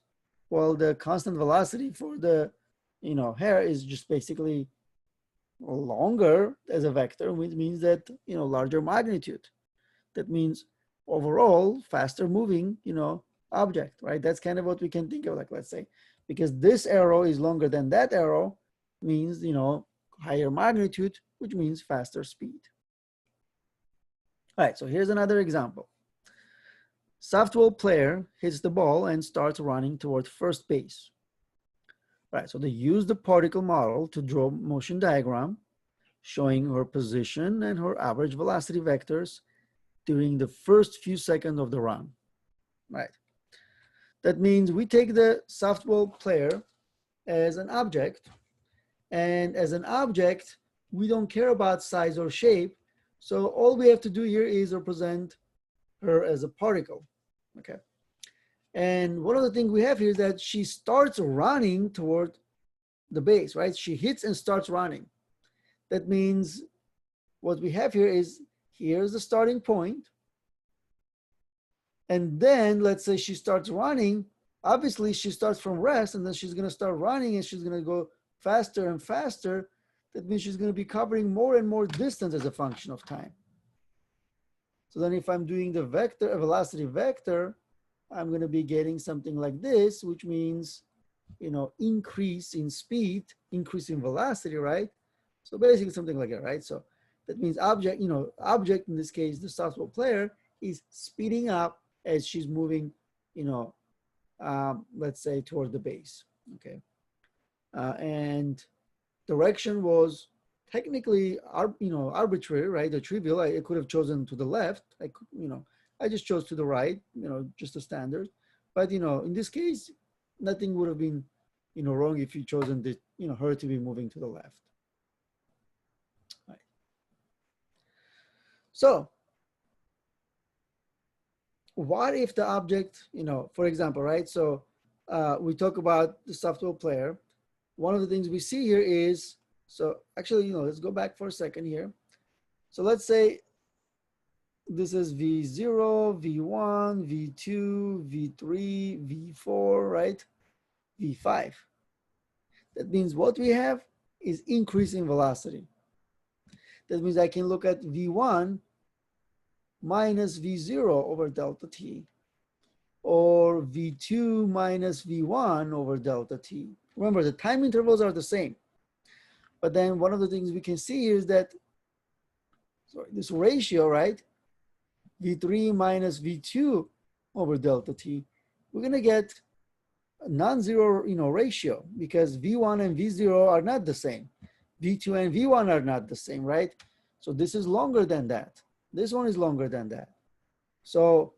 Well, the constant velocity for the, hare is just basically longer as a vector, which means that, larger magnitude. That means overall faster moving, object, right? That's kind of what we can think of, like, let's say, because this arrow is longer than that arrow means, higher magnitude, which means faster speed. All right, so here's another example. Softball player hits the ball and starts running toward first base. Right, so they use the particle model to draw motion diagram showing her position and her average velocity vectors during the first few seconds of the run. Right. That means we take the softball player as an object, and as an object, we don't care about size or shape. So all we have to do here is represent her as a particle. Okay. And one of the things we have here is that she starts running toward the base, right? She hits and starts running. That means what we have here is, here's the starting point. And then let's say she starts running. Obviously she starts from rest, and then she's going to start running, and she's going to go faster and faster. That means she's going to be covering more and more distance as a function of time. So then if I'm doing the vector, a velocity vector, I'm going to be getting something like this, which means, increase in speed, increase in velocity, right? So basically something like that, right? So that means object, object in this case, the softball player is speeding up as she's moving, let's say toward the base, okay? And direction was technically, arbitrary, right? The trivial, I could have chosen to the left. I could, I just chose to the right, just a standard. But, in this case, nothing would have been, wrong if you chosen the, her to be moving to the left. Right. So what if the object, for example, right? So we talk about the softball player. One of the things we see here is, so actually, let's go back for a second here. So let's say this is V0, V1, V2, V3, V4, right? V5. That means what we have is increasing velocity. That means I can look at V1 minus V0 over delta T, or V2 minus V1 over delta T. Remember, the time intervals are the same. But then one of the things we can see is that, this ratio, right? V3 minus V2 over delta T, we're going to get non-zero, ratio, because V1 and V0 are not the same. V2 and V1 are not the same, right? So this is longer than that. This one is longer than that. So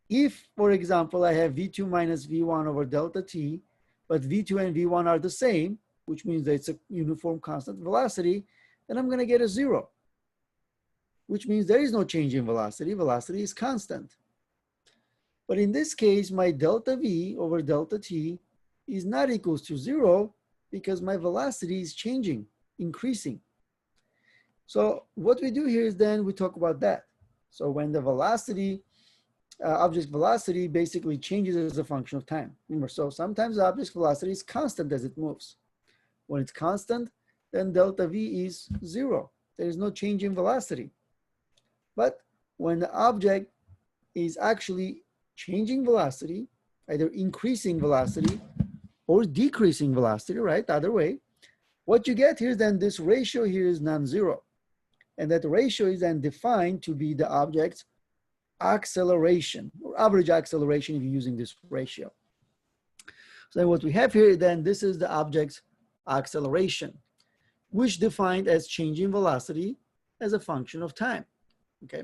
if, for example, I have V2 minus V1 over delta t, but V2 and V1 are the same, which means that it's a uniform constant velocity, then I'm going to get a 0, which means there is no change in velocity. Velocity is constant. But in this case, my delta V over delta t is not equals to 0 because my velocity is changing, increasing. So what we do here is then we talk about that. So when the velocity, object velocity basically changes as a function of time. Remember, so sometimes the object's velocity is constant as it moves. When it's constant, then delta V is 0. There is no change in velocity. But when the object is actually changing velocity, either increasing velocity or decreasing velocity, right? Either way, what you get here, then this ratio here is non-zero. And that ratio is then defined to be the object's acceleration or average acceleration if you're using this ratio. So then what we have here, then this is the object's acceleration, which defined as changing velocity as a function of time, okay?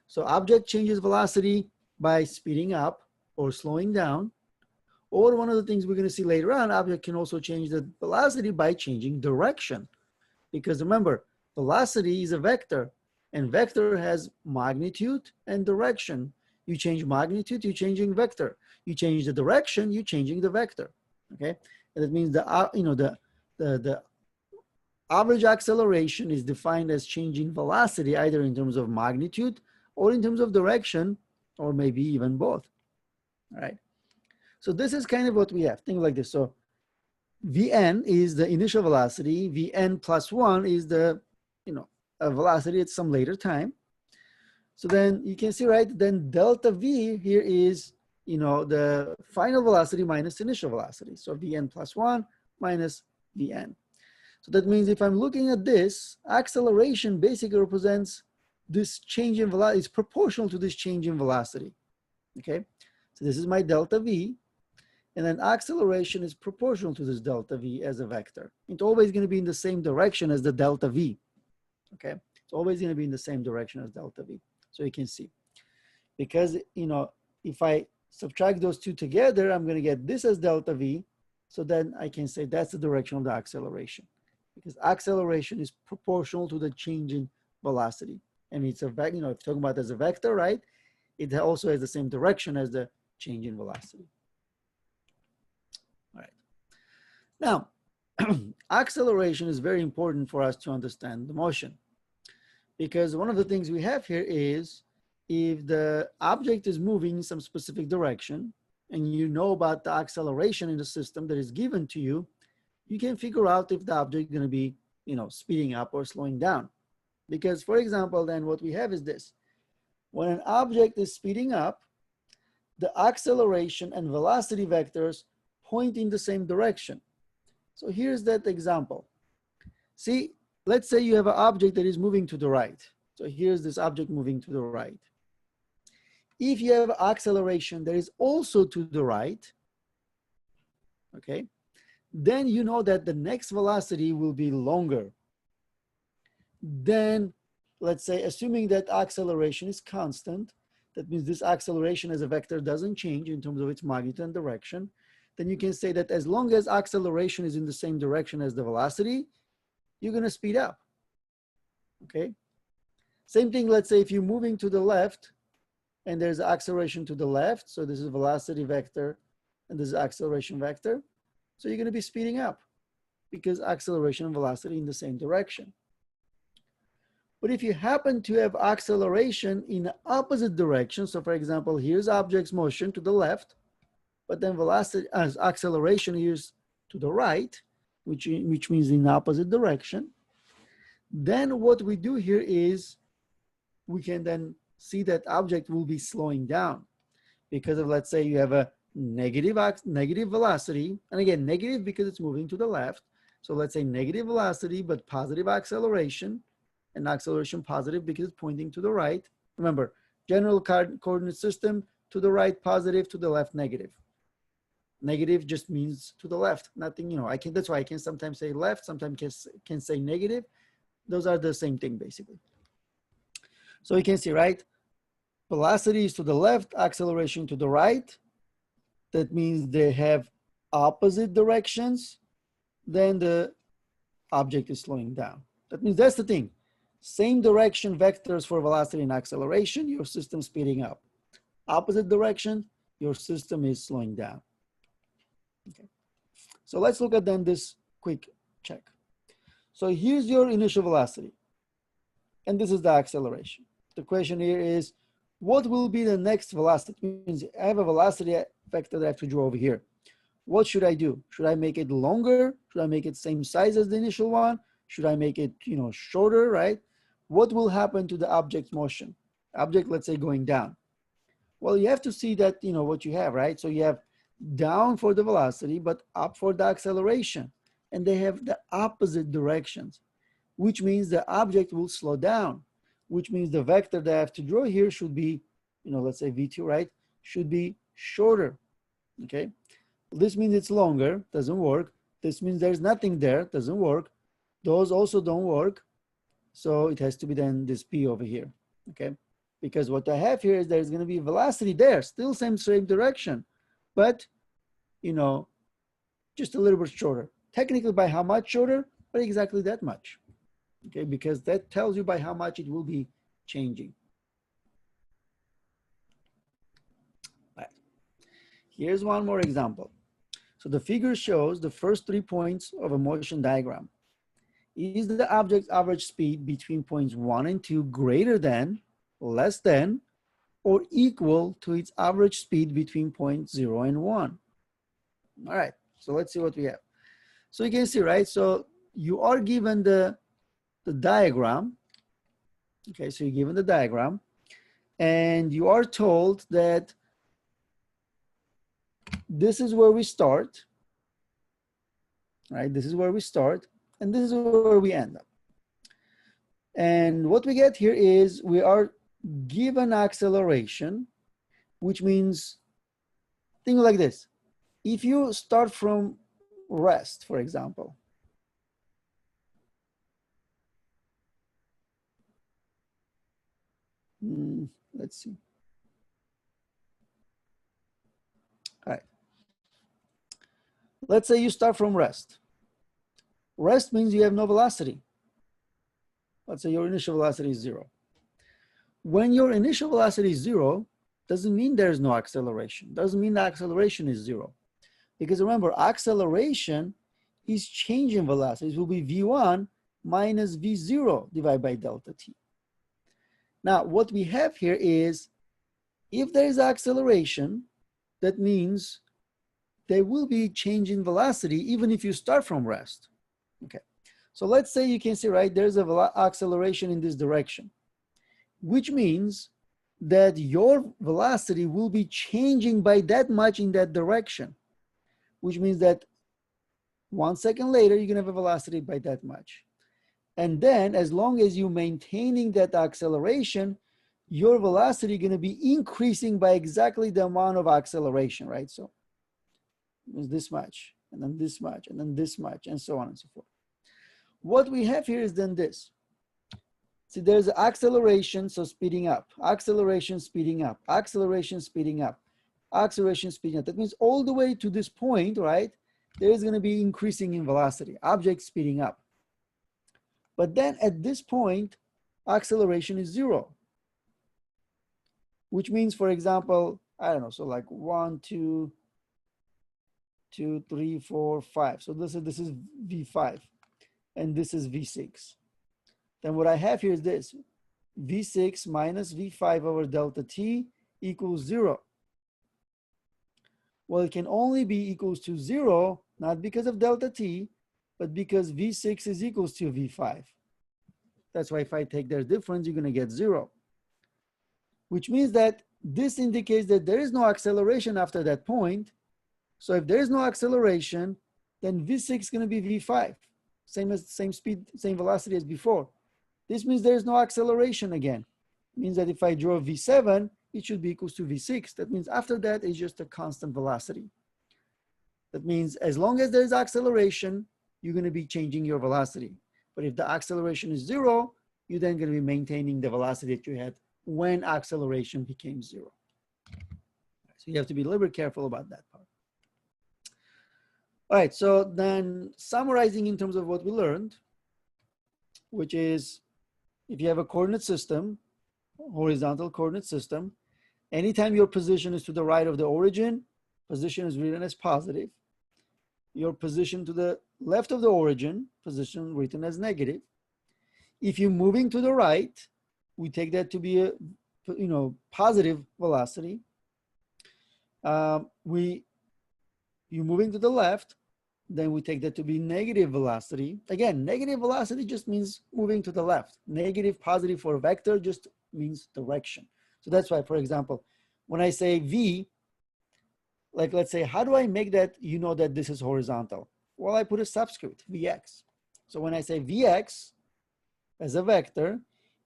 So object changes velocity by speeding up or slowing down, or one of the things we're going to see later on, object can also change the velocity by changing direction. Because remember, velocity is a vector, and vector has magnitude and direction. You change magnitude, you're changing vector. You change the direction, you're changing the vector, okay? And that means the average acceleration is defined as changing velocity, either in terms of magnitude or in terms of direction, or maybe even both, all right? So this is kind of what we have. Think like this. So Vn is the initial velocity. Vn plus 1 is the, a velocity at some later time. So then you can see, right, then delta V here is, the final velocity minus initial velocity. So Vn plus 1 minus Vn. So that means if I'm looking at this, acceleration basically represents this change in velocity. It's proportional to this change in velocity, okay? So this is my delta V, and then acceleration is proportional to this delta V as a vector. It's always going to be in the same direction as the delta V, okay? It's always going to be in the same direction as delta V. So you can see, because, if I subtract those two together, I'm going to get this as delta V. So then I can say that's the direction of the acceleration, because acceleration is proportional to the change in velocity. And it's a, if you're talking about as a vector, right? It also has the same direction as the change in velocity. All right. Now, acceleration is very important for us to understand the motion, because one of the things we have here is if the object is moving in some specific direction and you know about the acceleration in the system that is given to you, you can figure out if the object is going to be, speeding up or slowing down. Because, for example, then what we have is this. When an object is speeding up, the acceleration and velocity vectors point in the same direction. So here's that example. See, let's say you have an object that is moving to the right. So here's this object moving to the right. If you have acceleration that is also to the right, okay, then you know that the next velocity will be longer. Then, let's say, assuming that acceleration is constant, that means this acceleration as a vector doesn't change in terms of its magnitude and direction, then you can say that as long as acceleration is in the same direction as the velocity, you're going to speed up, okay? Same thing, let's say if you're moving to the left and there's acceleration to the left, so this is velocity vector and this is acceleration vector, so you're going to be speeding up because acceleration and velocity in the same direction. But if you happen to have acceleration in the opposite direction, so for example, here's object's motion to the left, but then velocity as acceleration here's to the right, which means in the opposite direction, then what we do here is we can then see that object will be slowing down because of, let's say you have a negative velocity, and again, negative because it's moving to the left. So let's say negative velocity, but positive acceleration, and acceleration positive because it's pointing to the right. Remember, general coordinate system, to the right positive, to the left negative. Negative just means to the left, nothing, you know, that's why I can sometimes say left, sometimes can say negative. Those are the same thing basically. So you can see, right? Velocity is to the left, acceleration to the right. That means they have opposite directions. Then the object is slowing down. That means that's the thing. Same direction vectors for velocity and acceleration, your system speeding up. Opposite direction, your system is slowing down. Okay. So let's look at then this quick check. So here's your initial velocity, and this is the acceleration. The question here is, what will be the next velocity? It means I have a velocity vector that I have to draw over here. What should I do? Should I make it longer? Should I make it same size as the initial one? Should I make it, you know, shorter, right? What will happen to the object's motion? Object, let's say, going down. Well, you have to see that, you know, what you have, right? So you have down for the velocity, but up for the acceleration. And they have the opposite directions, which means the object will slow down, which means the vector that I have to draw here should be, you know, let's say V2, right? Should be shorter, okay? This means it's longer, doesn't work. This means there's nothing there, doesn't work. Those also don't work. So it has to be then this P over here, okay? Because what I have here is there's gonna be velocity there, still same direction, but, you know, just a little bit shorter. Technically by how much shorter, but exactly that much, okay? Because that tells you by how much it will be changing. Right. Here's one more example. So the figure shows the first 3 points of a motion diagram. Is the object's average speed between points 1 and 2 greater than, less than, or equal to its average speed between points 0 and 1? All right, so let's see what we have. So you can see, right? So you are given the diagram. Okay, so you're given the diagram, and you are told that this is where we start, right? This is where we start, and this is where we end up. And what we get here is we are given acceleration, which means, think like this. If you start from rest, for example, let's see. All right. Let's say you start from rest. Rest means you have no velocity. Let's say your initial velocity is 0. When your initial velocity is 0, doesn't mean there's no acceleration. Doesn't mean the acceleration is 0. Because remember, acceleration is changing velocity. It will be V1 minus V0 divided by delta t. Now, what we have here is, if there is acceleration, that means there will be change in velocity even if you start from rest. Okay, so let's say you can see, right, there's a acceleration in this direction, which means that your velocity will be changing by that much in that direction, which means that 1 second later, you're gonna have a velocity by that much. And then as long as you're maintaining that acceleration, your velocity gonna be increasing by exactly the amount of acceleration, right? So it's this much, and then this much, and then this much, and so on and so forth. What we have here is then this. See, there's acceleration, so speeding up, acceleration, speeding up, acceleration, speeding up, acceleration, speeding up. That means all the way to this point, right, there is going to be increasing in velocity, object speeding up. But then at this point, acceleration is 0, which means, for example, I don't know, so like 1, 2, 3, 4, 5. So this is V5, and this is V6. Then what I have here is this, V6 minus V5 over delta t equals 0. Well, it can only be equals to 0, not because of delta t, but because V6 is equals to V5. That's why if I take their difference, you're going to get 0. Which means that this indicates that there is no acceleration after that point. So if there is no acceleration, then V6 is going to be V5. Same speed, same velocity as before. This means there is no acceleration again. It means that if I draw V7, it should be equals to V6. That means after that, it's just a constant velocity. That means as long as there's acceleration, you're going to be changing your velocity. But if the acceleration is 0, you're then going to be maintaining the velocity that you had when acceleration became 0. So you have to be a little bit careful about that part. All right, so then summarizing in terms of what we learned, which is if you have a coordinate system, horizontal coordinate system, anytime your position is to the right of the origin, position is written as positive. Your position to the left of the origin, position written as negative. If you're moving to the right, we take that to be a positive velocity. You're moving to the left, then we take that to be negative velocity. Again, negative velocity just means moving to the left. Negative, positive for a vector just means direction. So that's why, for example, when I say V, like let's say, how do I make that you know that this is horizontal? Well, I put a subscript, Vx. So when I say Vx as a vector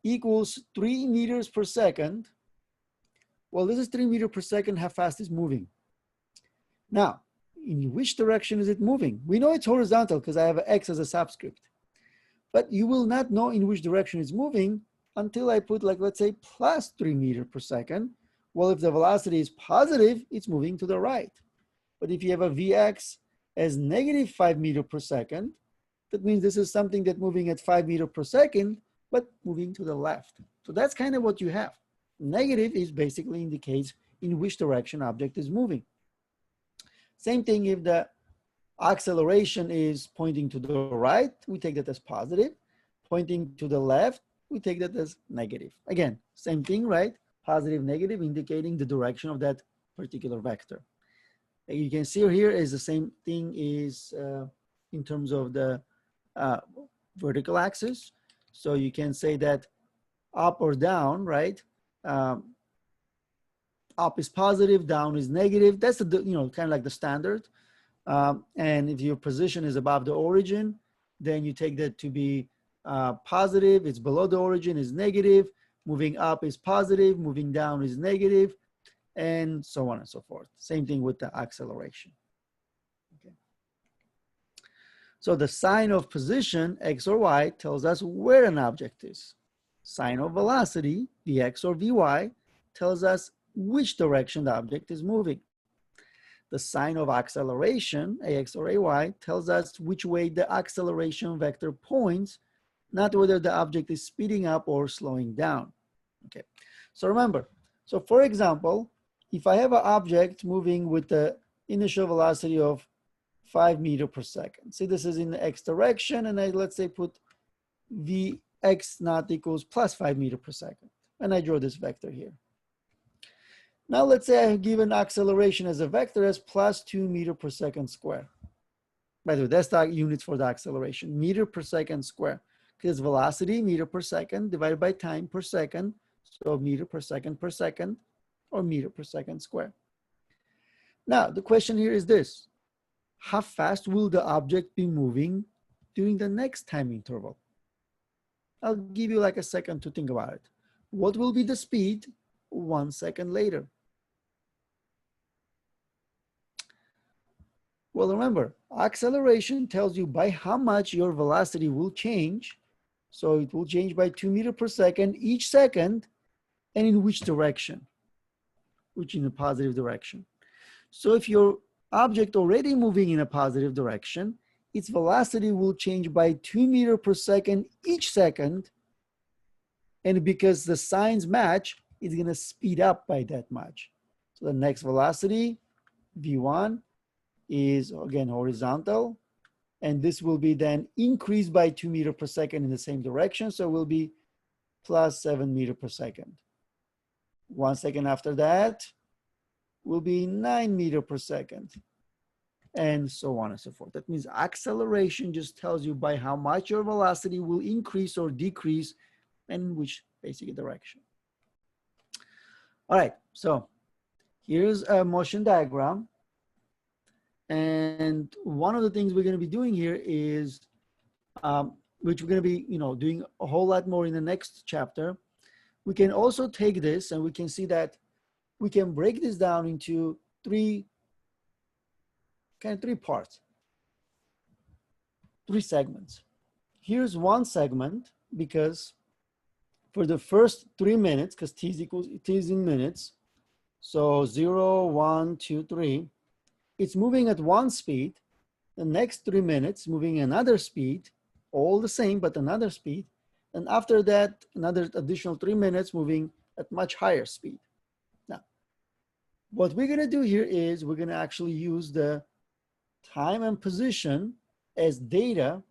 equals 3 meters per second, well, this is 3 meters per second, how fast is moving. Now, in which direction is it moving? We know it's horizontal because I have an X as a subscript. But you will not know in which direction it's moving until I put, like, let's say, plus 3 meters per second. Well, if the velocity is positive, it's moving to the right. But if you have a Vx as negative 5 meters per second, that means this is something that's moving at 5 meters per second, but moving to the left. So that's kind of what you have. Negative is basically indicates in which direction object is moving. Same thing if the acceleration is pointing to the right, we take that as positive. Pointing to the left, we take that as negative. Again, same thing, right? Positive, negative, indicating the direction of that particular vector. You can see here is the same thing is in terms of the vertical axis. So you can say that up or down, right? Up is positive, down is negative. That's the kind of like the standard. And if your position is above the origin, then you take that to be positive. It's below the origin is negative. Moving up is positive. Moving down is negative, and so on and so forth. Same thing with the acceleration. Okay. So the sign of position, X or Y, tells us where an object is. Sign of velocity, Vx or Vy, tells us which direction the object is moving. The sign of acceleration, Ax or Ay, tells us which way the acceleration vector points, not whether the object is speeding up or slowing down. Okay, so remember, so for example, if I have an object moving with the initial velocity of 5 meters per second, see this is in the X direction, and I let's say put Vx naught equals plus 5 meters per second, and I draw this vector here. Now let's say I have given acceleration as a vector as plus 2 meters per second square. By the way, that's the units for the acceleration, meter per second square, because velocity, meter per second, divided by time per second, so meter per second, or meter per second square. Now, the question here is this: how fast will the object be moving during the next time interval? I'll give you like a second to think about it. What will be the speed 1 second later? Well, remember, acceleration tells you by how much your velocity will change. So it will change by 2 meters per second each second, and in which direction? Which in a positive direction. So if your object already moving in a positive direction, its velocity will change by 2 meters per second each second. And because the signs match, it's going to speed up by that much. So the next velocity, V1, is again horizontal. And this will be then increased by 2 meters per second in the same direction. So it will be plus 7 meters per second. 1 second after that will be 9 meters per second. And so on and so forth. That means acceleration just tells you by how much your velocity will increase or decrease and in which basic direction. All right, so here's a motion diagram. And one of the things we're going to be doing here is, which we're going to be, doing a whole lot more in the next chapter. We can also take this and we can see that we can break this down into 3 kind of three parts, three segments. Here's one segment because for the first 3 minutes, because t is in minutes, so 0, 1, 2, 3, it's moving at one speed. The next 3 minutes, moving another speed, all the same, but another speed. And after that, another additional 3 minutes moving at much higher speed. Now, what we're gonna do here is we're gonna actually use the time and position as data.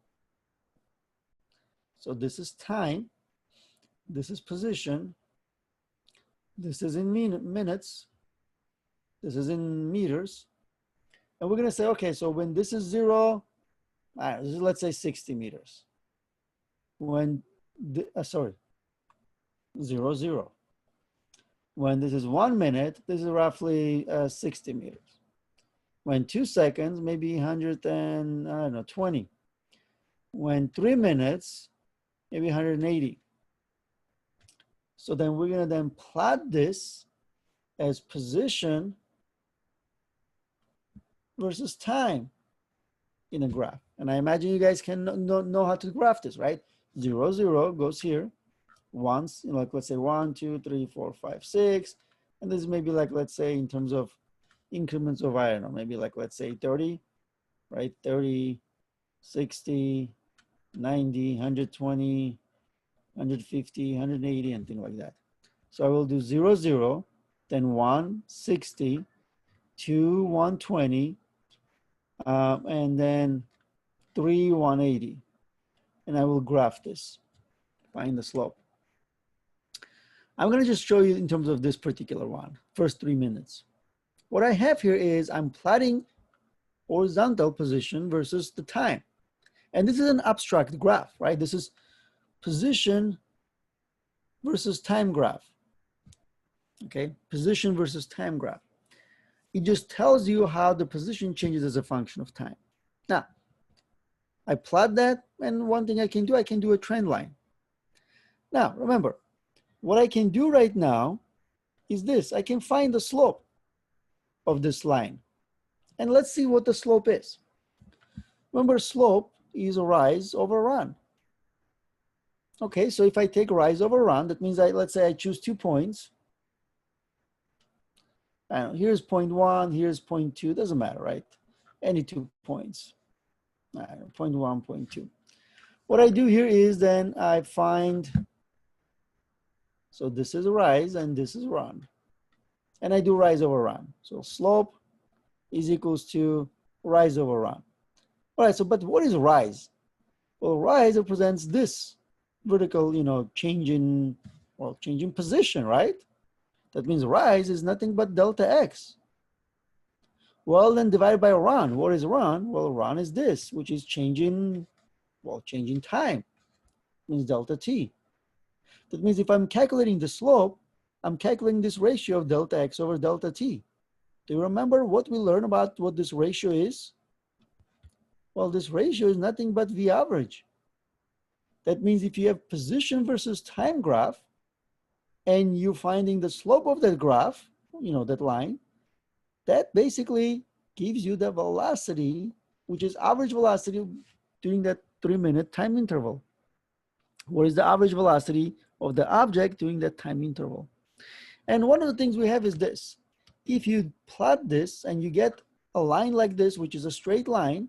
So this is time, this is position, this is in minutes, this is in meters. And we're gonna say, okay, so when this is 0, let's say 60 meters. When, 0, 0. When this is 1 minute, this is roughly 60 meters. When 2 seconds, maybe 120. When 3 minutes, maybe 180. So then we're gonna then plot this as position versus time in a graph. And I imagine you guys can know how to graph this, right? 0, 0 goes here. Once, like let's say 1, 2, 3, 4, 5, 6. And this is maybe like, let's say in terms of increments of, I don't know, maybe like, let's say 30, right? 30, 60, 90, 120, 150, 180, and things like that. So I will do 0, 0, then 1, 60, 2, 120, and then 3, 180. And I will graph this, find the slope. I'm gonna just show you in terms of this particular one, first 3 minutes. What I have here is I'm plotting horizontal position versus the time. And this is an abstract graph, right? This is position versus time graph. Okay, position versus time graph. It just tells you how the position changes as a function of time. Now, I plot that, and one thing I can do a trend line. Now, remember, what I can do right now is this. I can find the slope of this line. And let's see what the slope is. Remember, slope is rise over run. Okay, so if I take rise over run, that means let's say I choose 2 points. I don't know, here's 0.1, here's 0.2, doesn't matter, right? Any 2 points. I don't know, 0.1, 0.2. What I do here is then I find, so this is rise and this is run. And I do rise over run. So slope is equals to rise over run. All right, so but what is rise? Well, rise represents this vertical, change in position, right? That means rise is nothing but delta x. Well, then divided by run. What is run? Well, run is this, which is changing time. It means delta t. That means if I'm calculating the slope, I'm calculating this ratio of delta x over delta t. Do you remember what we learned about what this ratio is? Well, this ratio is nothing but V average. That means if you have position versus time graph, and you're finding the slope of that graph, that line, that basically gives you the velocity, which is average velocity during that 3-minute time interval. What is the average velocity of the object during that time interval? And one of the things we have is this. If you plot this and you get a line like this, which is a straight line,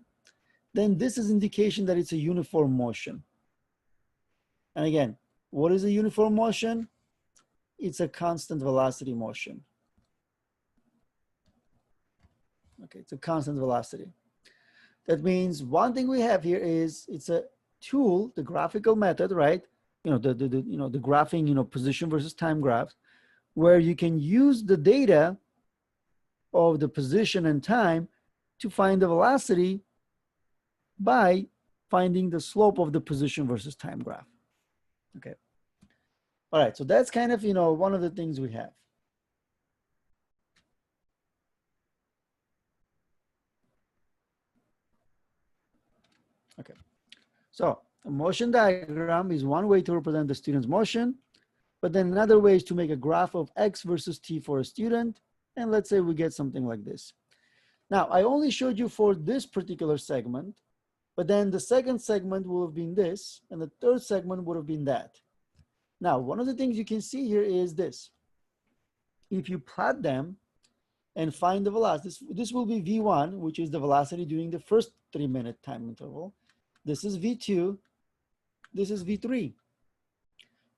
then this is indication that it's a uniform motion. And again, what is a uniform motion? It's a constant velocity motion. Okay, it's a constant velocity. That means one thing we have here is it's a tool, the graphical method, right? The graphing, position versus time graphs, where you can use the data of the position and time to find the velocity by finding the slope of the position versus time graph. Okay. All right, so that's kind of, one of the things we have. Okay, so a motion diagram is one way to represent the student's motion, but then another way is to make a graph of X versus T for a student. And let's say we get something like this. Now, I only showed you for this particular segment, but then the second segment would have been this, and the third segment would have been that. Now, one of the things you can see here is this. If you plot them and find the velocity, this will be V1, which is the velocity during the first 3-minute time interval. This is V2, this is V3.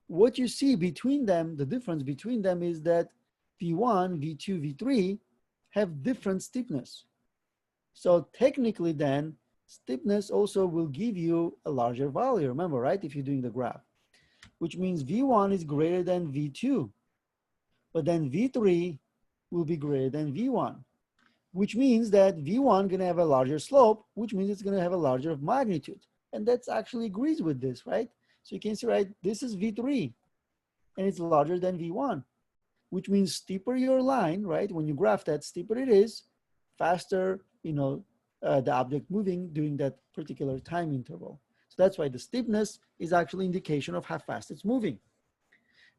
What you see between them, the difference between them is that V1, V2, V3 have different steepness. So technically then, steepness also will give you a larger value, remember, right? If you're doing the graph, which means V1 is greater than V2, but then V3 will be greater than V1, which means that V1 gonna have a larger slope, which means it's gonna have a larger magnitude. And that actually agrees with this, right? So you can see, right, this is V3 and it's larger than V1, which means steeper your line, right? When you graph that, steeper it is, faster, the object moving during that particular time interval. So that's why the steepness is actually indication of how fast it's moving.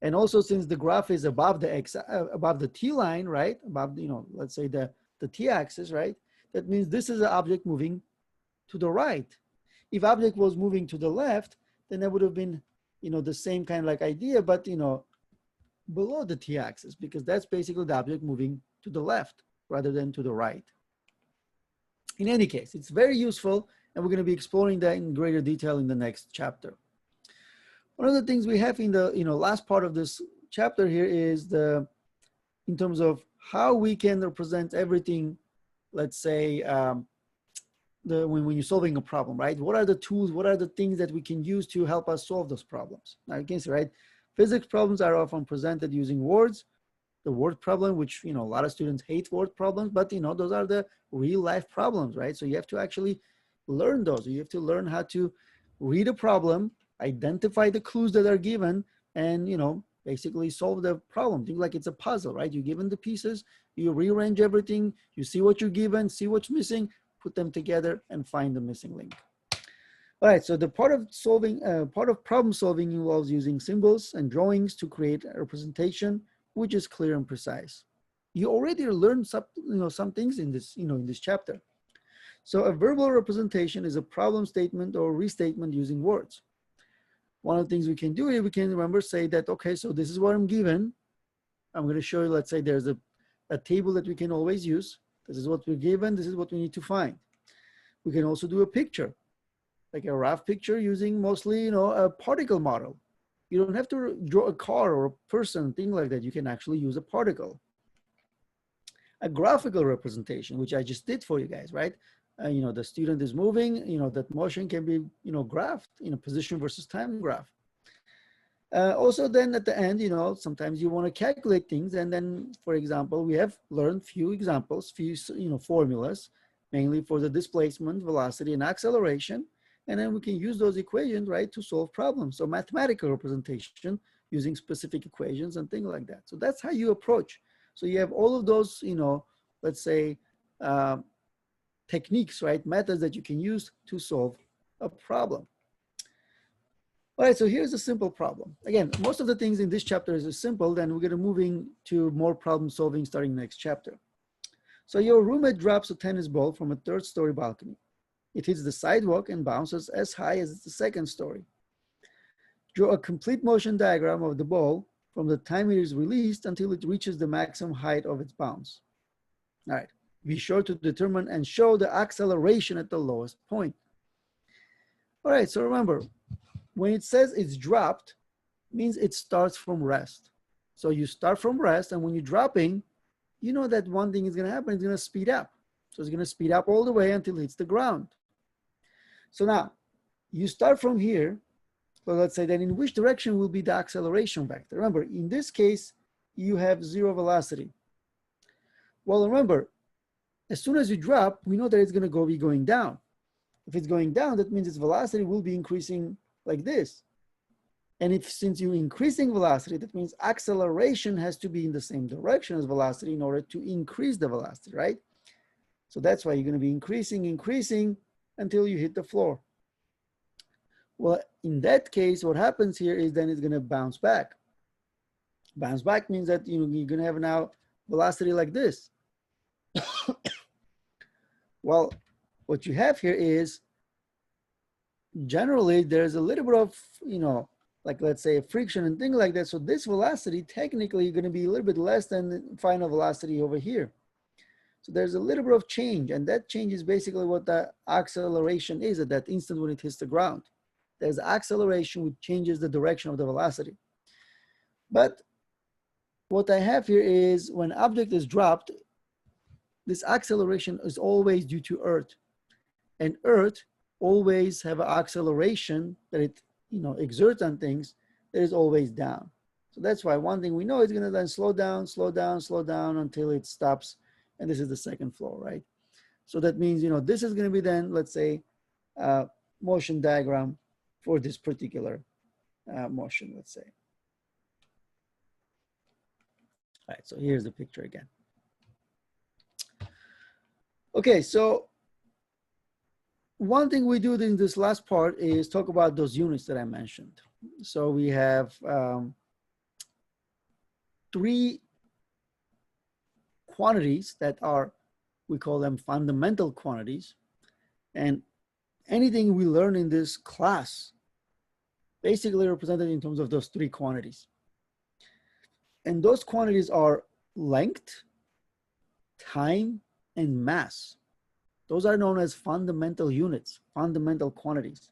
And also, since the graph is above the T line, right? Above, let's say the T axis, right? That means this is an object moving to the right. If object was moving to the left, then that would have been, the same kind of like idea, but, below the T axis, because that's basically the object moving to the left rather than to the right. In any case, it's very useful, and we're going to be exploring that in greater detail in the next chapter. One of the things we have in the last part of this chapter here is in terms of how we can represent everything, let's say, when you're solving a problem, right? What are the tools, what are the things that we can use to help us solve those problems? Now you can see, right? Physics problems are often presented using words. The word problem, which, a lot of students hate word problems, but, those are the real life problems, right? So you have to actually learn those. You have to learn how to read a problem, identify the clues that are given, and, basically solve the problem. Think like it's a puzzle, right? You're given the pieces, you rearrange everything, you see what you're given, see what's missing, put them together and find the missing link. All right, so the part of problem solving involves using symbols and drawings to create a representation which is clear and precise. You already learned some things in this, in this chapter. So a verbal representation is a problem statement or restatement using words. One of the things we can do here, we can say that, okay, so this is what I'm given. I'm going to show you, let's say there's a table that we can always use. This is what we're given. This is what we need to find. We can also do a picture, like a rough picture using mostly, a particle model. You don't have to draw a car or a person, thing like that. You can actually use a particle. A graphical representation, which I just did for you guys, right? The student is moving, that motion can be, graphed in a position versus time graph. Also then at the end, sometimes you want to calculate things. And then, for example, we have learned few examples, few, formulas, mainly for the displacement, velocity, and acceleration. And then we can use those equations, right, to solve problems. So mathematical representation using specific equations and things like that. So that's how you approach. So you have all of those, let's say, techniques, right, methods that you can use to solve a problem. All right, so here's a simple problem. Again, most of the things in this chapter is simple, then we're going to moving to more problem solving starting next chapter. So your roommate drops a tennis ball from a 3rd-story balcony. It hits the sidewalk and bounces as high as the 2nd story. Draw a complete motion diagram of the ball from the time it is released until it reaches the maximum height of its bounce. All right, be sure to determine and show the acceleration at the lowest point. All right, so remember, when it says it's dropped, means it starts from rest. So you start from rest, and when you're dropping, you know that one thing is going to happen, it's going to speed up. So it's going to speed up all the way until it hits the ground. So now, you start from here. So let's say that in which direction will be the acceleration vector? Remember, in this case, you have 0 velocity. Well, remember, as soon as you drop, we know that it's going to be going down. If it's going down, that means its velocity will be increasing like this. And since you're increasing velocity, that means acceleration has to be in the same direction as velocity in order to increase the velocity, right? So that's why you're going to be increasing until you hit the floor. Well, in that case, what happens here is then it's going to bounce back. Bounce back means that you're going to have now velocity like this. Well, what you have here is generally there's a little bit of, like let's say friction and things like that. So this velocity technically going to be a little bit less than the final velocity over here. So there's a little bit of change, and that change is basically what the acceleration is at that instant when it hits the ground. There's acceleration which changes the direction of the velocity. But what I have here is when object is dropped, this acceleration is always due to Earth. And Earth always have an acceleration that it exerts on things that is always down. So that's why one thing we know is going to then slow down, slow down, slow down until it stops. And this is the second flow, right? So that means, this is going to be then, let's say, motion diagram for this particular motion, let's say. All right, so here's the picture again. Okay, so one thing we do in this last part is talk about those units that I mentioned. So we have three quantities that are, we call them fundamental quantities. And anything we learn in this class basically represented in terms of those three quantities. And those quantities are length, time, and mass. Those are known as fundamental units, fundamental quantities.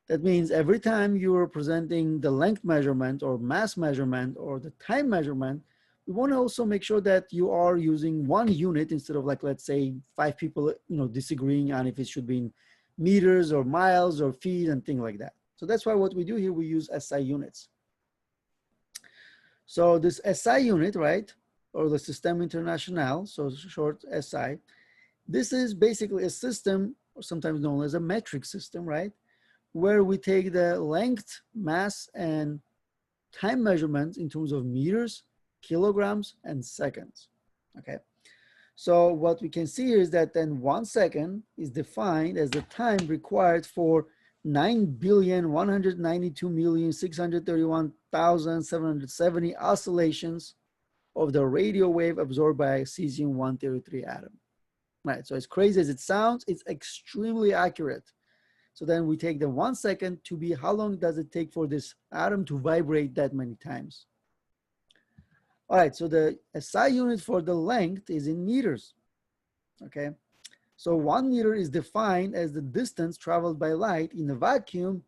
That means every time you are presenting the length measurement or mass measurement or the time measurement, we want to also make sure that you are using one unit instead of, like, let's say 5 people, disagreeing on if it should be in meters or miles or feet and things like that. So that's why what we do here, we use SI units. So this SI unit, right, or the Système International, so short SI, this is basically a system, or sometimes known as a metric system, right, where we take the length, mass, and time measurements in terms of meters, kilograms, and seconds, okay? So what we can see here is that then 1 second is defined as the time required for 9,192,631,770 oscillations of the radio wave absorbed by a cesium-133 atom. Right, so as crazy as it sounds, it's extremely accurate. So then we take the 1 second to be how long does it take for this atom to vibrate that many times. All right, so the SI unit for the length is in meters, okay? So 1 meter is defined as the distance traveled by light in a vacuum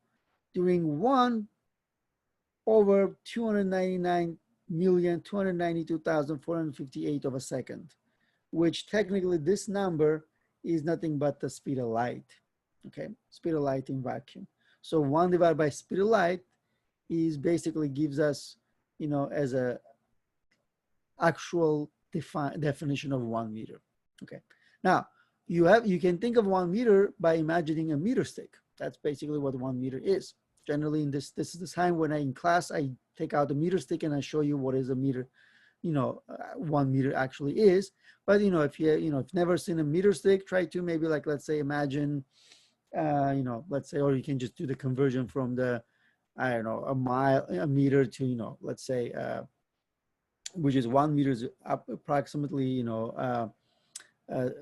during 1/299,292,458 of a second, which technically this number is nothing but the speed of light, okay? Speed of light in vacuum. So 1 divided by speed of light is basically gives us, as a actual definition of 1 meter, okay? Now, you can think of 1 meter by imagining a meter stick. That's basically what 1 meter is. Generally, in this is the time when in class, I take out the meter stick and I show you what is a meter, 1 meter actually is. But, if you've never seen a meter stick, try to maybe, like, let's say, imagine, let's say, or you can just do the conversion from the, I don't know, a meter to, let's say, which is 1 meter is up approximately,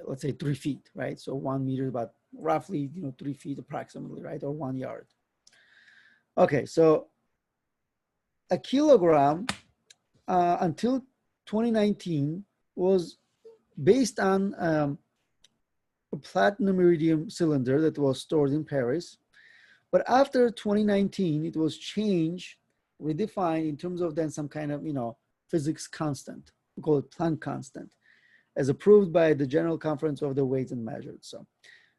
let's say 3 feet, right? So 1 meter is about roughly, 3 feet approximately, right? Or 1 yard. Okay, so a kilogram until 2019 was based on a platinum iridium cylinder that was stored in Paris. But after 2019, it was changed, redefined in terms of then some kind of, physics constant. We call it Planck constant, as approved by the General Conference of the Weights and Measures. So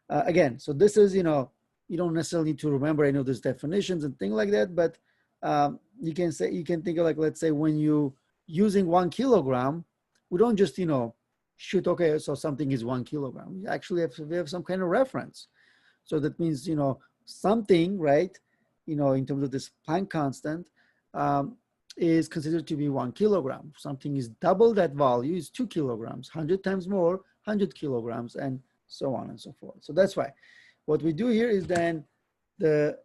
again, so this is, you don't necessarily need to remember any of these definitions and things like that, but you can think of, like, let's say when you using 1 kilogram, we don't just, shoot, okay, so something is 1 kilogram. We actually have some kind of reference. So that means, something, right, in terms of this Planck constant, is considered to be 1 kilogram. Something is double that value is 2 kilograms, 100 times more, 100 kilograms, and so on and so forth. So that's why what we do here is then the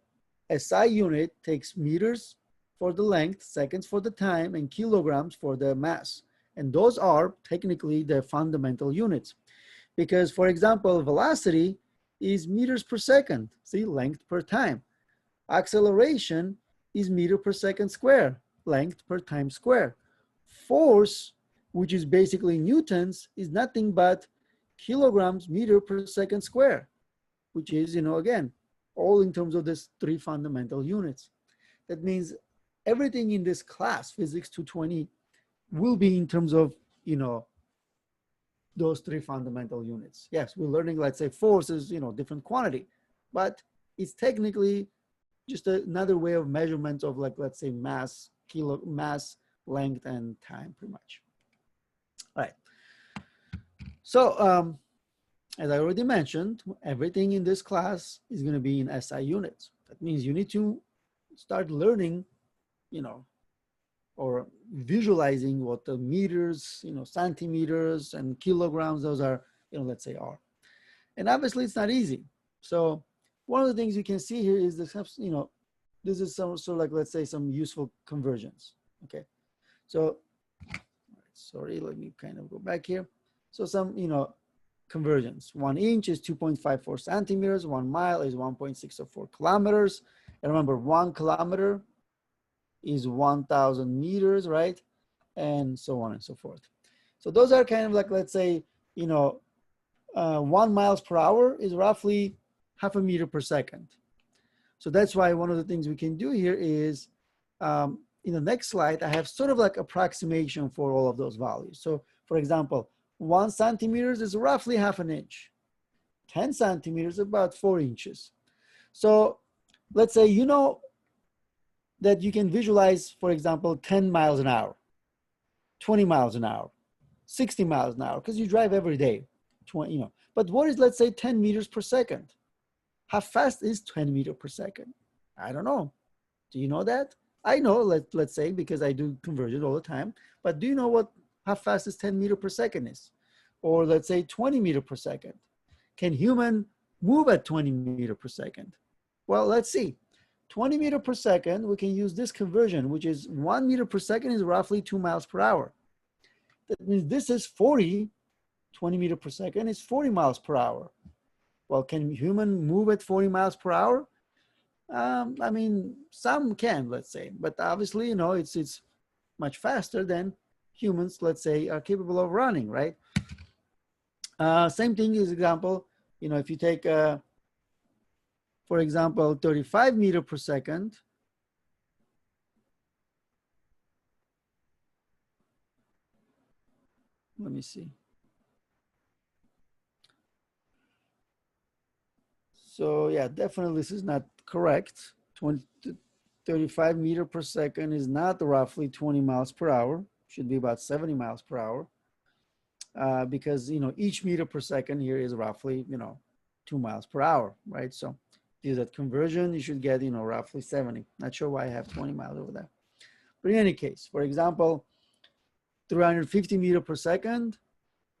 SI unit takes meters for the length, seconds for the time, and kilograms for the mass. And those are technically the fundamental units, Because, for example, velocity is meters per second, see, length per time. Acceleration is meter per second square, length per time square. Force, which is basically newtons, is nothing but kilograms meter per second square, which is, again, all in terms of these three fundamental units. That means everything in this class, Physics 220, will be in terms of, those three fundamental units. Yes, we're learning, let's say, force is, different quantity, but it's technically just another way of measurement of, like, let's say, mass, mass, length, and time, pretty much. All right. So as I already mentioned, everything in this class is going to be in SI units. That means you need to start learning, or visualizing what the meters, centimeters and kilograms, those are, let's say, are. And obviously it's not easy. So one of the things you can see here is this, this is some sort of, like, let's say, some useful conversions. Okay. So, sorry, let me kind of go back here. So some, conversions. 1 inch is 2.54 centimeters. 1 mile is 1.604 kilometers. And remember, 1 kilometer is 1,000 meters, right? And so on and so forth. So those are kind of like, let's say, 1 miles per hour is roughly half a meter per second. So that's why one of the things we can do here is, in the next slide, I have sort of like approximation for all of those values. So for example, 1 centimeters is roughly half an inch. 10 centimeters, about 4 inches. So let's say, that you can visualize, for example, 10 miles an hour, 20 miles an hour, 60 miles an hour, because you drive every day, 20, But what is, let's say, 10 meters per second? How fast is 10 meters per second? I don't know. Do you know that? I know, let's say, because I do conversion all the time, but do you know how fast is 10 meters per second is? Or let's say 20 meters per second. Can human move at 20 meters per second? Well, let's see. 20 meters per second, we can use this conversion, which is 1 meter per second is roughly 2 miles per hour. That means this is 40, 20 meters per second is 40 miles per hour. Well, can human move at 40 miles per hour? I mean, some can, let's say, but obviously, it's much faster than humans, let's say, are capable of running, right? Same thing is example, if you take, for example, 35 meters per second, let me see. So yeah, definitely this is not correct. 35 meters per second is not roughly 20 miles per hour. Should be about 70 miles per hour. Because, each meter per second here is roughly, 2 miles per hour, right? So do that conversion, you should get, roughly 70. Not sure why I have 20 miles over there. But in any case, for example, 350 meters per second,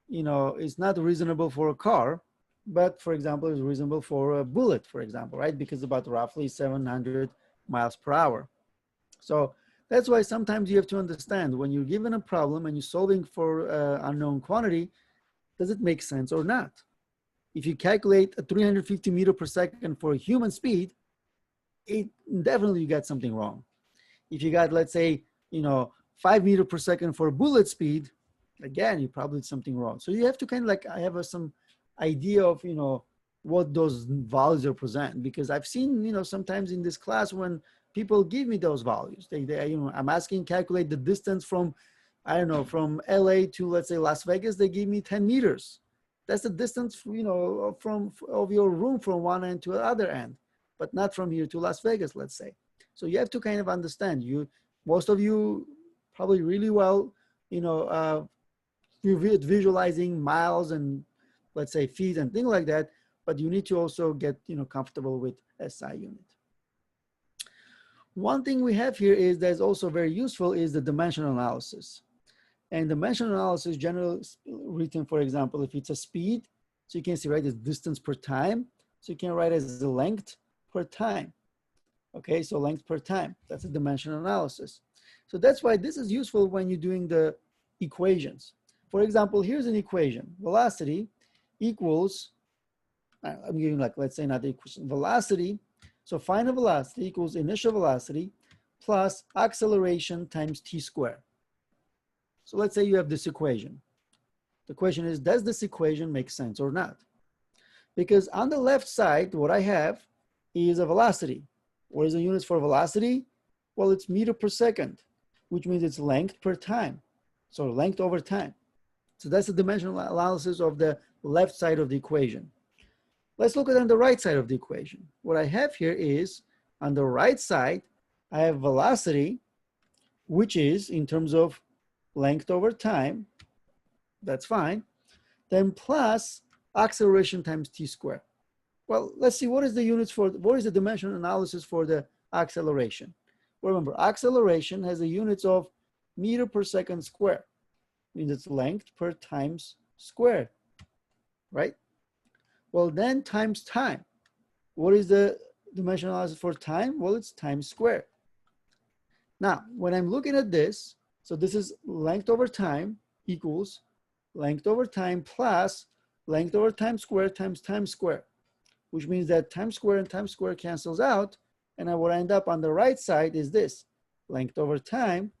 is not reasonable for a car, but for example, it's reasonable for a bullet, for example, right? Because about roughly 700 miles per hour. So that's why sometimes you have to understand when you're given a problem and you're solving for unknown quantity, does it make sense or not? If you calculate a 350 meters per second for human speed, definitely you got something wrong. If you got, let's say, 5 meters per second for bullet speed, again, you probably did something wrong. So you have to kind of like, I have some idea of, what those values represent, because I've seen, sometimes in this class when people give me those values, I'm asking calculate the distance from, I don't know, from LA to, let's say, Las Vegas, they give me 10 meters. That's the distance, of your room from one end to the other end, but not from here to Las Vegas, let's say. So you have to kind of understand, most of you probably really well, visualizing miles and, let's say, feet and things like that, but you need to also get, comfortable with SI unit. One thing we have here is that's also very useful is the dimensional analysis. And dimensional analysis generally written, for example, if it's a speed, so you can see, right, as distance per time. So you can write as the length per time. Okay, so length per time, that's a dimensional analysis. So that's why this is useful when you're doing the equations. For example, here's an equation. Velocity equals, I'm giving like, let's say not the equation, velocity. So final velocity equals initial velocity plus acceleration times t squared. So let's say you have this equation. The question is, does this equation make sense or not? Because on the left side, what I have is a velocity. What is the units for velocity? Well, it's meter per second, which means it's length per time. So length over time. So that's the dimensional analysis of the left side of the equation. Let's look at on the right side of the equation. What I have here is, on the right side, I have velocity, which is in terms of length over time. That's fine. Then plus acceleration times t squared. Well, let's see what is the units for, what is the dimensional analysis for the acceleration? Well, remember, acceleration has the units of meter per second squared. Means it's length per times squared, right? Well, then times time. What is the dimensional analysis for time? Well, it's time squared. Now, when I'm looking at this, so this is length over time equals length over time plus length over time squared times time squared, which means that time squared and time squared cancels out. And I will end up on the right side is this, length over time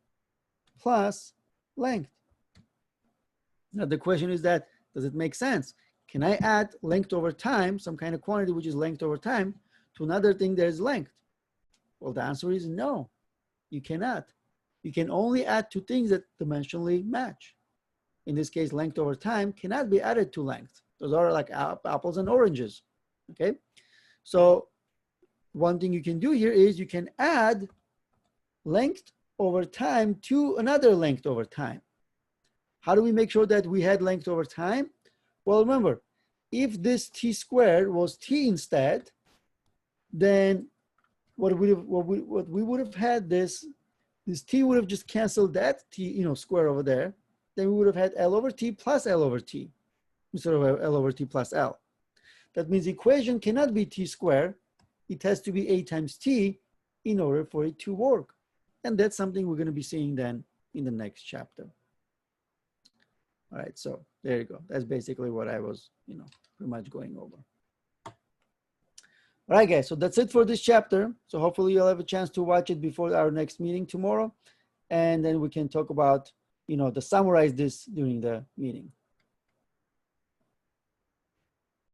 plus length. Now the question is that, does it make sense? Can I add length over time, some kind of quantity which is length over time, to another thing that is length? Well, the answer is no, you cannot. You can only add two things that dimensionally match. In this case, length over time cannot be added to length. Those are like apples and oranges, okay? So one thing you can do here is you can add length over time to another length over time. How do we make sure that we had length over time? Well, remember, if this t squared was t instead, then what we would have had this t would have just canceled that t, square over there. Then we would have had L over T plus L over T instead of L over T plus L. That means the equation cannot be T squared. It has to be A times T in order for it to work. And that's something we're going to be seeing then in the next chapter. All right, so there you go. That's basically what I was, pretty much going over. All right, guys, so that's it for this chapter. So hopefully you'll have a chance to watch it before our next meeting tomorrow. And then we can talk about, to summarize this during the meeting.